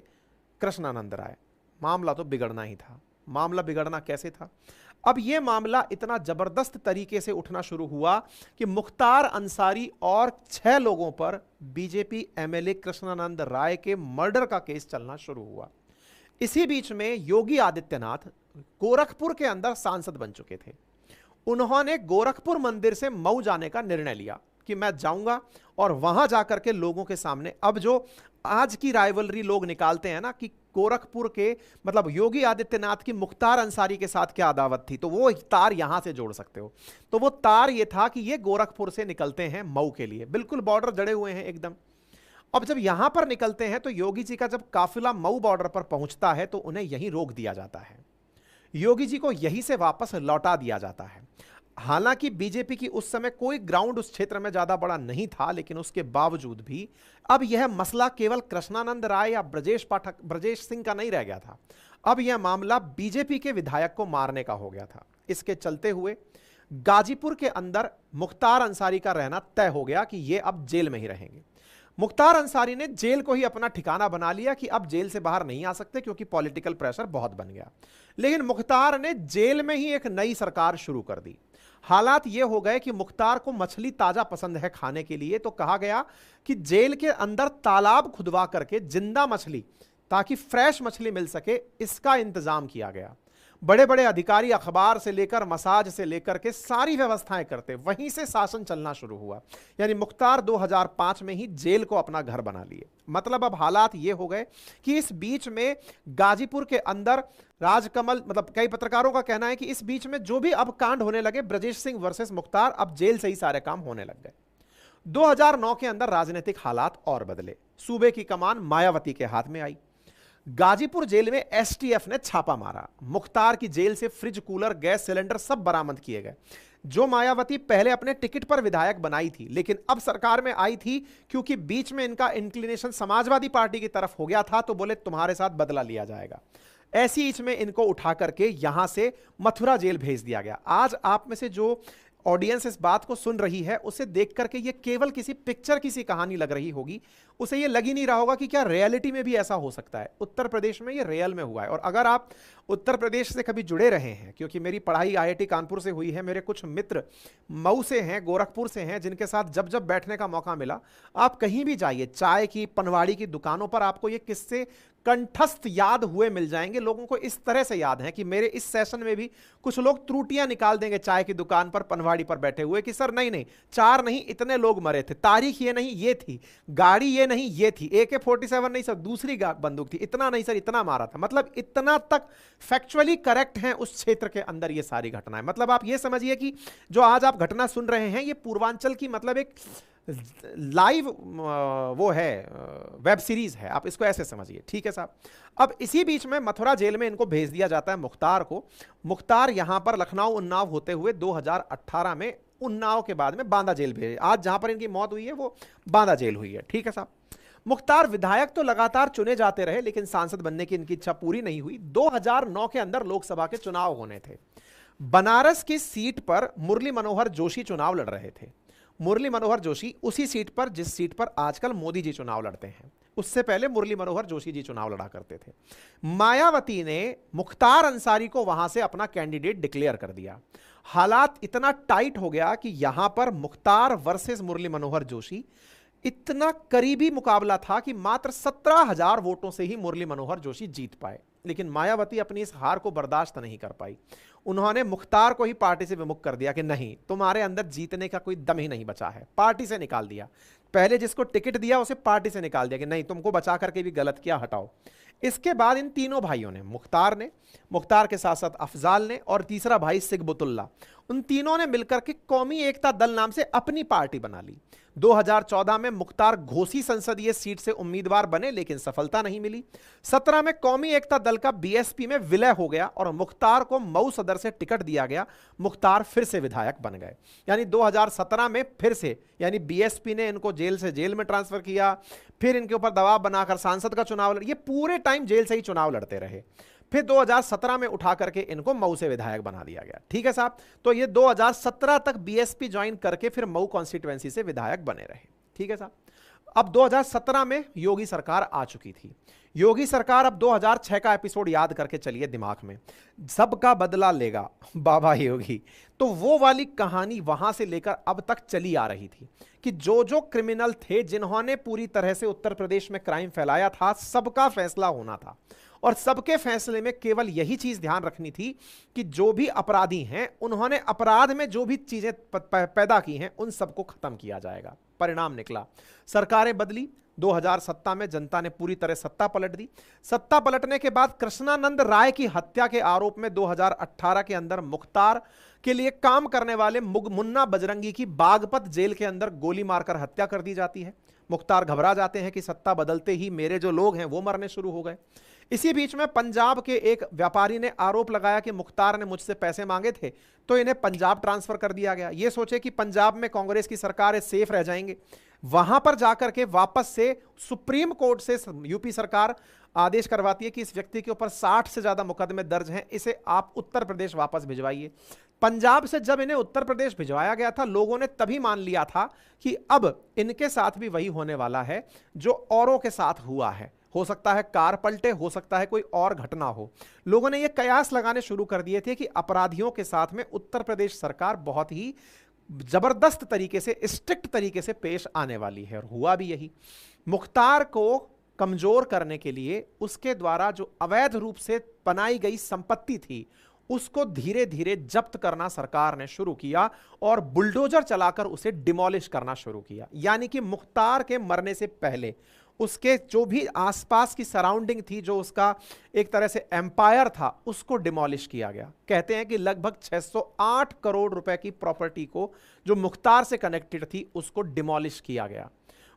कृष्णानंद राय। मामला तो बिगड़ना ही था। मामला बिगड़ना कैसे था? अब यह मामला इतना जबरदस्त तरीके से उठना शुरू हुआ कि मुख्तार अंसारी और 6 लोगों पर बीजेपी MLA कृष्णानंद राय के मर्डर का केस चलना शुरू हुआ। इसी बीच में योगी आदित्यनाथ गोरखपुर के अंदर सांसद बन चुके थे। उन्होंने गोरखपुर मंदिर से मऊ जाने का निर्णय लिया कि मैं जाऊंगा और वहां जाकर के लोगों के सामने, अब जो आज की राइवलरी लोग निकालते हैं ना कि गोरखपुर के मतलब योगी आदित्यनाथ की मुख्तार अंसारी के साथ क्या अदावत थी, तो वो तार यहां से जोड़ सकते हो। तो वो तार ये था कि ये गोरखपुर से निकलते हैं मऊ के लिए, बिल्कुल बॉर्डर जड़े हुए हैं एकदम। अब जब यहां पर निकलते हैं तो योगी जी का जब काफिला मऊ बॉर्डर पर पहुंचता है तो उन्हें यहीं रोक दिया जाता है। योगी जी को यहीं से वापस लौटा दिया जाता है। हालांकि बीजेपी की उस समय कोई ग्राउंड उस क्षेत्र में ज्यादा बड़ा नहीं था, लेकिन उसके बावजूद भी अब यह मसला केवल कृष्णानंद राय या ब्रजेश सिंह का नहीं रह गया था। अब यह मामला बीजेपी के विधायक को मारने का हो गया था। इसके चलते हुए गाजीपुर के अंदर मुख्तार अंसारी का रहना तय हो गया कि यह अब जेल में ही रहेंगे। मुख्तार अंसारी ने जेल को ही अपना ठिकाना बना लिया कि अब जेल से बाहर नहीं आ सकते क्योंकि पॉलिटिकल प्रेशर बहुत बन गया। लेकिन मुख्तार ने जेल में ही एक नई सरकार शुरू कर दी। हालात ये हो गए कि मुख्तार को मछली ताजा पसंद है खाने के लिए, तो कहा गया कि जेल के अंदर तालाब खुदवा करके जिंदा मछली, ताकि फ्रेश मछली मिल सके, इसका इंतजाम किया गया। बड़े बड़े अधिकारी अखबार से लेकर मसाज से लेकर के सारी व्यवस्थाएं करते, वहीं से शासन चलना शुरू हुआ। यानी मुख्तार 2005 में ही जेल को अपना घर बना लिए। मतलब अब हालात ये हो गए कि इस बीच में गाजीपुर के अंदर राजकमल, मतलब कई पत्रकारों का कहना है कि इस बीच में जो भी अब कांड होने लगे, ब्रजेश सिंह वर्सेस मुख्तार, अब जेल से ही सारे काम होने लग गए। 2009 के अंदर राजनीतिक हालात और बदले। सूबे की कमान मायावती के हाथ में आई। गाजीपुर जेल में STF ने छापा मारा। मुख्तार की जेल से फ्रिज, कूलर, गैस सिलेंडर सब बरामद किए गए। जो मायावती पहले अपने टिकट पर विधायक बनाई थी, लेकिन अब सरकार में आई थी क्योंकि बीच में इनका इंक्लिनेशन समाजवादी पार्टी की तरफ हो गया था, तो बोले तुम्हारे साथ बदला लिया जाएगा। ऐसी इच में इनको उठा करके यहां से मथुरा जेल भेज दिया गया। आज आप में से जो ऑडियंस इस बात को सुन रही है, उसे देख करके ये केवल किसी पिक्चर की सी कहानी लग रही होगी, उसे ये लग ही नहीं रहा होगा कि क्या रियलिटी में भी ऐसा हो सकता है। उत्तर प्रदेश में ये रियल में हुआ है। और अगर आप उत्तर प्रदेश से कभी जुड़े रहे हैं, क्योंकि मेरी पढ़ाई आईआईटी कानपुर से हुई है, मेरे कुछ मित्र मऊ से हैं, गोरखपुर से हैं, जिनके साथ जब जब बैठने का मौका मिला, आप कहीं भी जाइए, चाय की, पनवाड़ी की दुकानों पर आपको ये किस्से कंठस्थ याद हुए मिल जाएंगे। लोगों को इस तरह से याद है कि मेरे इस सेशन में भी कुछ लोग त्रुटियां निकाल देंगे चाय की दुकान पर, पनवाड़ी पर बैठे हुए, कि सर नहीं नहीं, 4 नहीं इतने लोग मरे थे, तारीख ये नहीं ये थी, गाड़ी ये नहीं ये थी, AK-47 नहीं सर दूसरी बंदूक थी, इतना नहीं सर इतना मारा था। मतलब इतना तक फैक्चुअली करेक्ट है उस क्षेत्र के अंदर ये सारी घटनाएं। मतलब आप ये समझिए कि जो आज आप घटना सुन रहे हैं, ये पूर्वांचल की मतलब एक लाइव वो है, वेब सीरीज है, आप इसको ऐसे समझिए। ठीक है साहब। अब इसी बीच में मथुरा जेल में इनको भेज दिया जाता है, मुख्तार को। मुख्तार यहां पर लखनऊ उन्नाव होते हुए 2018 में उन्नाव के बाद में बांदा जेल भेजे। आज जहां पर इनकी मौत हुई है वो बांदा जेल हुई है। ठीक है साहब। मुख्तार विधायक तो लगातार चुने जाते रहे, लेकिन सांसद बनने की इनकी इच्छा पूरी नहीं हुई। 2009 के अंदर लोकसभा के चुनाव होने थे। बनारस की सीट पर मुरली मनोहर जोशी चुनाव लड़ रहे थे। मुरली मनोहर जोशी उसी सीट पर जिस सीट पर आजकल मोदी जी चुनाव लड़ते हैं, उससे पहले मुरली मनोहर जोशी जी चुनाव लड़ा करते थे। मायावती ने मुख्तार अंसारी को वहां से अपना कैंडिडेट डिक्लेयर कर दिया। हालात इतना टाइट हो गया कि यहां पर मुख्तार वर्सेस मुरली मनोहर जोशी इतना करीबी मुकाबला था कि मात्र 17,000 वोटों से ही मुरली मनोहर जोशी जीत पाए। लेकिन मायावती अपनी इस हार को बर्दाश्त नहीं कर पाई। उन्होंने मुख्तार को ही पार्टी से विमुख कर दिया कि नहीं, तुम्हारे अंदर जीतने का कोई दम ही नहीं बचा है। पार्टी से निकाल दिया। पहले जिसको टिकट दिया उसे पार्टी से निकाल दिया कि नहीं, तुमको बचा करके भी गलत किया, हटाओ। इसके बाद इन तीनों भाइयों ने, मुख्तार के साथ साथ अफजाल ने और तीसरा भाई सिगबुतुल्ला, उन तीनों ने मिलकर के कौमी एकता दल नाम से अपनी पार्टी बना ली। 2014 में मुख्तार घोसी संसदीय सीट से उम्मीदवार बने, लेकिन सफलता नहीं मिली। 17 में कौमी एकता दल का बीएसपी में विलय हो गया और मुख्तार को मऊ सदर से टिकट दिया गया। मुख्तार फिर से विधायक बन गए। यानी 2017 में फिर से, यानी बीएसपी ने इनको जेल से जेल में ट्रांसफर किया, फिर इनके ऊपर दबाव बनाकर सांसद का चुनाव ये पूरे टाइम जेल से ही चुनाव लड़ते रहे। फिर 2017 में उठा करके इनको मऊ से विधायक बना दिया गया। ठीक है साहब। तो ये 2017 तक बीएसपी ज्वाइन करके फिर मऊ कॉन्स्टिट्यूएंसी से विधायक बने रहे। ठीक है साहब। अब 2017 में योगी सरकार आ चुकी थी। योगी सरकार, अब 2006 का एपिसोड याद करके चलिए दिमाग में, सबका बदला लेगा बाबा योगी। तो वो वाली कहानी वहां से लेकर अब तक चली आ रही थी कि जो जो क्रिमिनल थे, जिन्होंने पूरी तरह से उत्तर प्रदेश में क्राइम फैलाया था, सबका फैसला होना था। और सबके फैसले में केवल यही चीज ध्यान रखनी थी कि जो भी अपराधी हैं, उन्होंने अपराध में जो भी चीजें पैदा की हैं, उन सबको खत्म किया जाएगा। परिणाम निकला, सरकारें बदली। 2007 में जनता ने पूरी तरह सत्ता पलट दी। सत्ता पलटने के बाद कृष्णानंद राय की हत्या के आरोप में 2018 के अंदर मुख्तार के लिए काम करने वाले मुन्ना बजरंगी की बागपत जेल के अंदर गोली मारकर हत्या कर दी जाती है। मुख्तार घबरा जाते हैं कि सत्ता बदलते ही मेरे जो लोग हैं वो मरने शुरू हो गए। इसी बीच में पंजाब के एक व्यापारी ने आरोप लगाया कि मुख्तार ने मुझसे पैसे मांगे थे, तो इन्हें पंजाब ट्रांसफर कर दिया गया। ये सोचे कि पंजाब में कांग्रेस की सरकार है, सेफ रह जाएंगे। वहां पर जाकर के वापस से सुप्रीम कोर्ट से यूपी सरकार आदेश करवाती है कि इस व्यक्ति के ऊपर 60 से ज्यादा मुकदमे दर्ज हैं, इसे आप उत्तर प्रदेश वापस भिजवाइए। पंजाब से जब इन्हें उत्तर प्रदेश भिजवाया गया था, लोगों ने तभी मान लिया था कि अब इनके साथ भी वही होने वाला है जो औरों के साथ हुआ है। हो सकता है कार पलटे, हो सकता है कोई और घटना हो। लोगों ने यह कयास लगाने शुरू कर दिए थे कि अपराधियों के साथ में उत्तर प्रदेश सरकार बहुत ही जबरदस्त तरीके से, स्ट्रिक्ट तरीके से पेश आने वाली है। और हुआ भी यही। मुख्तार को कमजोर करने के लिए उसके द्वारा जो अवैध रूप से बनाई गई संपत्ति थी, उसको धीरे धीरे जब्त करना सरकार ने शुरू किया और बुलडोजर चलाकर उसे डिमोलिश करना शुरू किया। यानी कि मुख्तार के मरने से पहले उसके जो भी आसपास की सराउंडिंग थी, जो उसका एक तरह से एम्पायर था, उसको डिमोलिश किया गया। कहते हैं कि लगभग 608 करोड़ रुपए की प्रॉपर्टी को जो मुख्तार से कनेक्टेड थी, उसको डिमोलिश किया गया।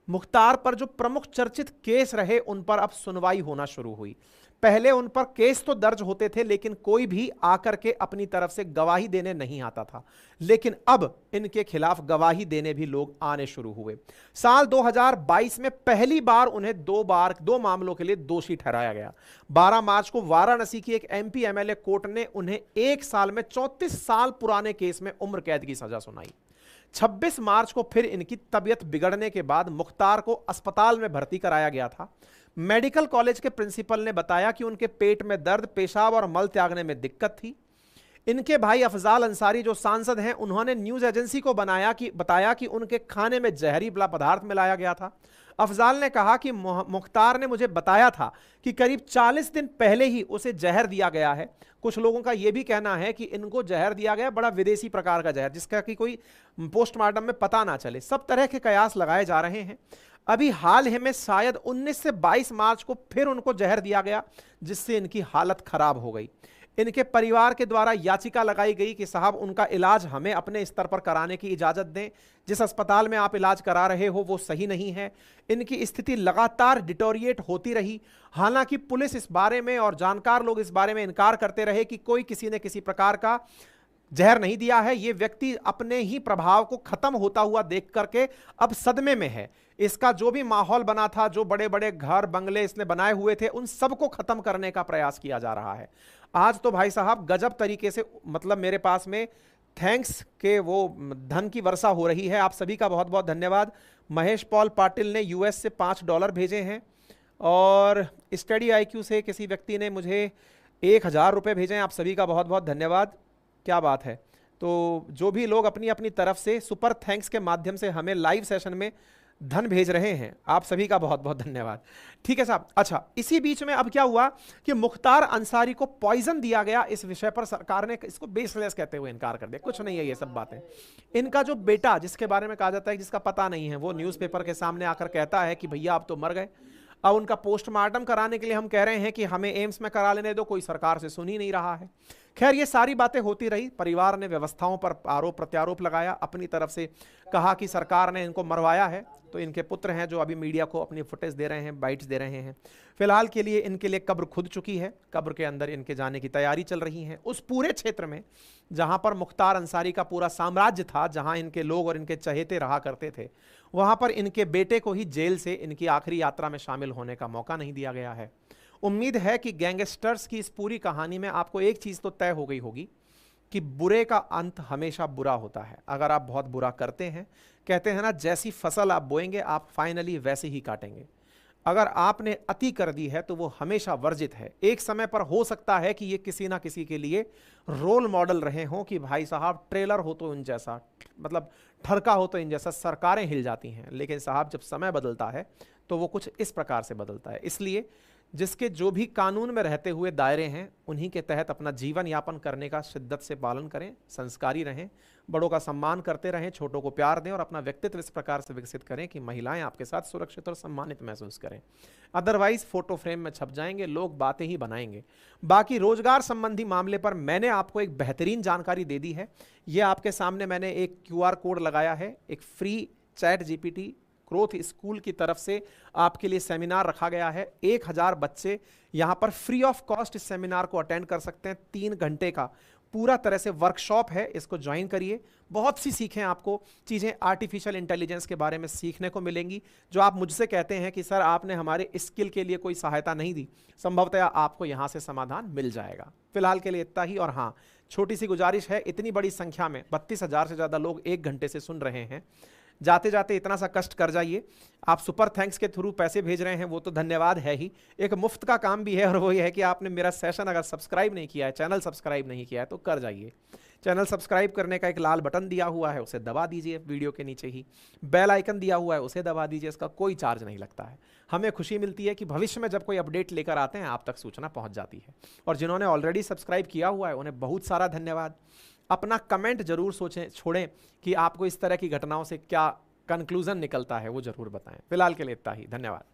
मुख्तार पर जो प्रमुख चर्चित केस रहे उन पर अब सुनवाई होना शुरू हुई। पहले उन पर केस तो दर्ज होते थे लेकिन कोई भी आकर के अपनी तरफ से गवाही देने नहीं आता था, लेकिन अब इनके खिलाफ गवाही देने भी लोग आने शुरू हुए। साल 2022 में पहली बार उन्हें दो मामलों के लिए दोषी ठहराया गया। 12 मार्च को वाराणसी की एक एमपी एमएलए कोर्ट ने उन्हें 1 साल में 34 साल पुराने केस में उम्र कैद की सजा सुनाई। 26 मार्च को फिर इनकी तबीयत बिगड़ने के बाद मुख्तार को अस्पताल में भर्ती कराया गया था। मेडिकल कॉलेज के प्रिंसिपल ने बताया कि उनके पेट में दर्द, पेशाब और मल त्यागने में दिक्कत थी। इनके भाई अफजाल अंसारी जो सांसद हैं, उन्होंने न्यूज एजेंसी को बताया कि उनके खाने में जहरीला पदार्थ मिलाया गया था। अफजाल ने कहा कि मुख्तार ने मुझे बताया था कि करीब 40 दिन पहले ही उसे जहर दिया गया है। कुछ लोगों का यह भी कहना है कि इनको जहर दिया गया बड़ा विदेशी प्रकार का जहर, जिसका कि कोई पोस्टमार्टम में पता ना चले। सब तरह के कयास लगाए जा रहे हैं। अभी हाल ही में शायद 19 से 22 मार्च को फिर उनको जहर दिया गया, जिससे इनकी हालत खराब हो गई। इनके परिवार के द्वारा याचिका लगाई गई कि साहब उनका इलाज हमें अपने स्तर पर कराने की इजाजत दें। जिस अस्पताल में आप इलाज करा रहे हो वो सही नहीं है। इनकी स्थिति लगातार डिटोरिएट होती रही। हालांकि पुलिस इस बारे में और जानकार लोग इस बारे में इनकार करते रहे कि कोई किसी ने किसी प्रकार का जहर नहीं दिया है। ये व्यक्ति अपने ही प्रभाव को खत्म होता हुआ देख करके अब सदमे में है। इसका जो भी माहौल बना था, जो बड़े बड़े घर बंगले इसने बनाए हुए थे, उन सबको खत्म करने का प्रयास किया जा रहा है। आज तो भाई साहब गजब तरीके से, मतलब मेरे पास में थैंक्स के वो धन की वर्षा हो रही है। आप सभी का बहुत बहुत धन्यवाद। महेश पॉल पाटिल ने यूएस से $5 भेजे हैं और स्टडी IQ से किसी व्यक्ति ने मुझे 1000 रुपये भेजे हैं। आप सभी का बहुत बहुत धन्यवाद। क्या बात है। तो जो भी लोग अपनी अपनी तरफ से सुपर थैंक्स के माध्यम से हमें लाइव सेशन में धन भेज रहे हैं, आप सभी का बहुत बहुत धन्यवाद। ठीक है साहब। अच्छा, इसी बीच में अब क्या हुआ कि मुख्तार अंसारी को पॉइजन दिया गया। इस विषय पर सरकार ने इसको बेसलेस कहते हुए इनकार कर दिया। कुछ नहीं है ये सब बातें। इनका जो बेटा, जिसके बारे में कहा जाता है जिसका पता नहीं है, वो न्यूज़पेपर के सामने आकर कहता है कि भैया आप तो मर गए। अब उनका पोस्टमार्टम कराने के लिए हम कह रहे हैं कि हमें एम्स में करा लेने दो, कोई सरकार से सुन ही नहीं रहा है। खैर, ये सारी बातें होती रही। परिवार ने व्यवस्थाओं पर आरोप प्रत्यारोप लगाया, अपनी तरफ से कहा कि सरकार ने इनको मरवाया है। तो इनके पुत्र हैं जो अभी मीडिया को अपनी फुटेज दे रहे हैं, बाइट्स दे रहे हैं। फिलहाल के लिए इनके लिए कब्र खुद चुकी है। कब्र के अंदर इनके जाने की तैयारी चल रही है। उस पूरे क्षेत्र में जहां पर मुख्तार अंसारी का पूरा साम्राज्य था, जहां इनके लोग और इनके चहेते रहा करते थे, वहां पर इनके बेटे को ही जेल से इनकी आखिरी यात्रा में शामिल होने का मौका नहीं दिया गया है। उम्मीद है कि गैंगस्टर्स की इस पूरी कहानी में आपको एक चीज तो तय हो गई होगी कि बुरे का अंत हमेशा बुरा होता है। अगर आप बहुत बुरा करते हैं, कहते हैं ना, जैसी फसल आप बोएंगे आप फाइनली वैसे ही काटेंगे। अगर आपने अति कर दी है तो वो हमेशा वर्जित है। एक समय पर हो सकता है कि ये किसी ना किसी के लिए रोल मॉडल रहे हों कि भाई साहब ट्रेलर हो तो इन जैसा, मतलब ठरका हो तो इन जैसा, सरकारें हिल जाती हैं। लेकिन साहब जब समय बदलता है तो वो कुछ इस प्रकार से बदलता है। इसलिए जिसके जो भी कानून में रहते हुए दायरे हैं, उन्हीं के तहत अपना जीवन यापन करने का शिद्दत से पालन करें, संस्कारी रहें, बड़ों का सम्मान करते रहें, छोटों को प्यार दें और अपना व्यक्तित्व इस प्रकार से विकसित करें कि महिलाएं आपके साथ सुरक्षित और सम्मानित महसूस करें। अदरवाइज फोटो फ्रेम में छप जाएंगे, लोग बातें ही बनाएंगे। बाकी रोजगार संबंधी मामले पर मैंने आपको एक बेहतरीन जानकारी दे दी है। यह आपके सामने मैंने एक QR कोड लगाया है। एक फ्री ChatGPT ग्रोथ स्कूल की तरफ से आपके लिए सेमिनार रखा गया है। 1000 बच्चे यहां पर फ्री ऑफ कॉस्ट इस सेमिनार को अटेंड कर सकते हैं। 3 घंटे का पूरा तरह से वर्कशॉप है। इसको ज्वाइन करिए। बहुत सी सीखें, आपको चीज़ें आर्टिफिशियल इंटेलिजेंस के बारे में सीखने को मिलेंगी। जो आप मुझसे कहते हैं कि सर आपने हमारे स्किल के लिए कोई सहायता नहीं दी, संभवतः आपको यहां से समाधान मिल जाएगा। फिलहाल के लिए इतना ही। और हाँ, छोटी सी गुजारिश है, इतनी बड़ी संख्या में 32,000 से ज़्यादा लोग 1 घंटे से सुन रहे हैं। जाते जाते इतना सा कष्ट कर जाइए। आप सुपर थैंक्स के थ्रू पैसे भेज रहे हैं, वो तो धन्यवाद है ही। एक मुफ्त का काम भी है, और वो ये है कि आपने मेरा सेशन अगर सब्सक्राइब नहीं किया है, चैनल सब्सक्राइब नहीं किया है, तो कर जाइए। चैनल सब्सक्राइब करने का एक लाल बटन दिया हुआ है, उसे दबा दीजिए। वीडियो के नीचे ही बेल आइकन दिया हुआ है, उसे दबा दीजिए। इसका कोई चार्ज नहीं लगता है। हमें खुशी मिलती है कि भविष्य में जब कोई अपडेट लेकर आते हैं आप तक सूचना पहुंच जाती है। और जिन्होंने ऑलरेडी सब्सक्राइब किया हुआ है उन्हें बहुत सारा धन्यवाद। अपना कमेंट जरूर छोड़ें कि आपको इस तरह की घटनाओं से क्या कंक्लूजन निकलता है, वो जरूर बताएं। फिलहाल के लिए इतना ही। धन्यवाद।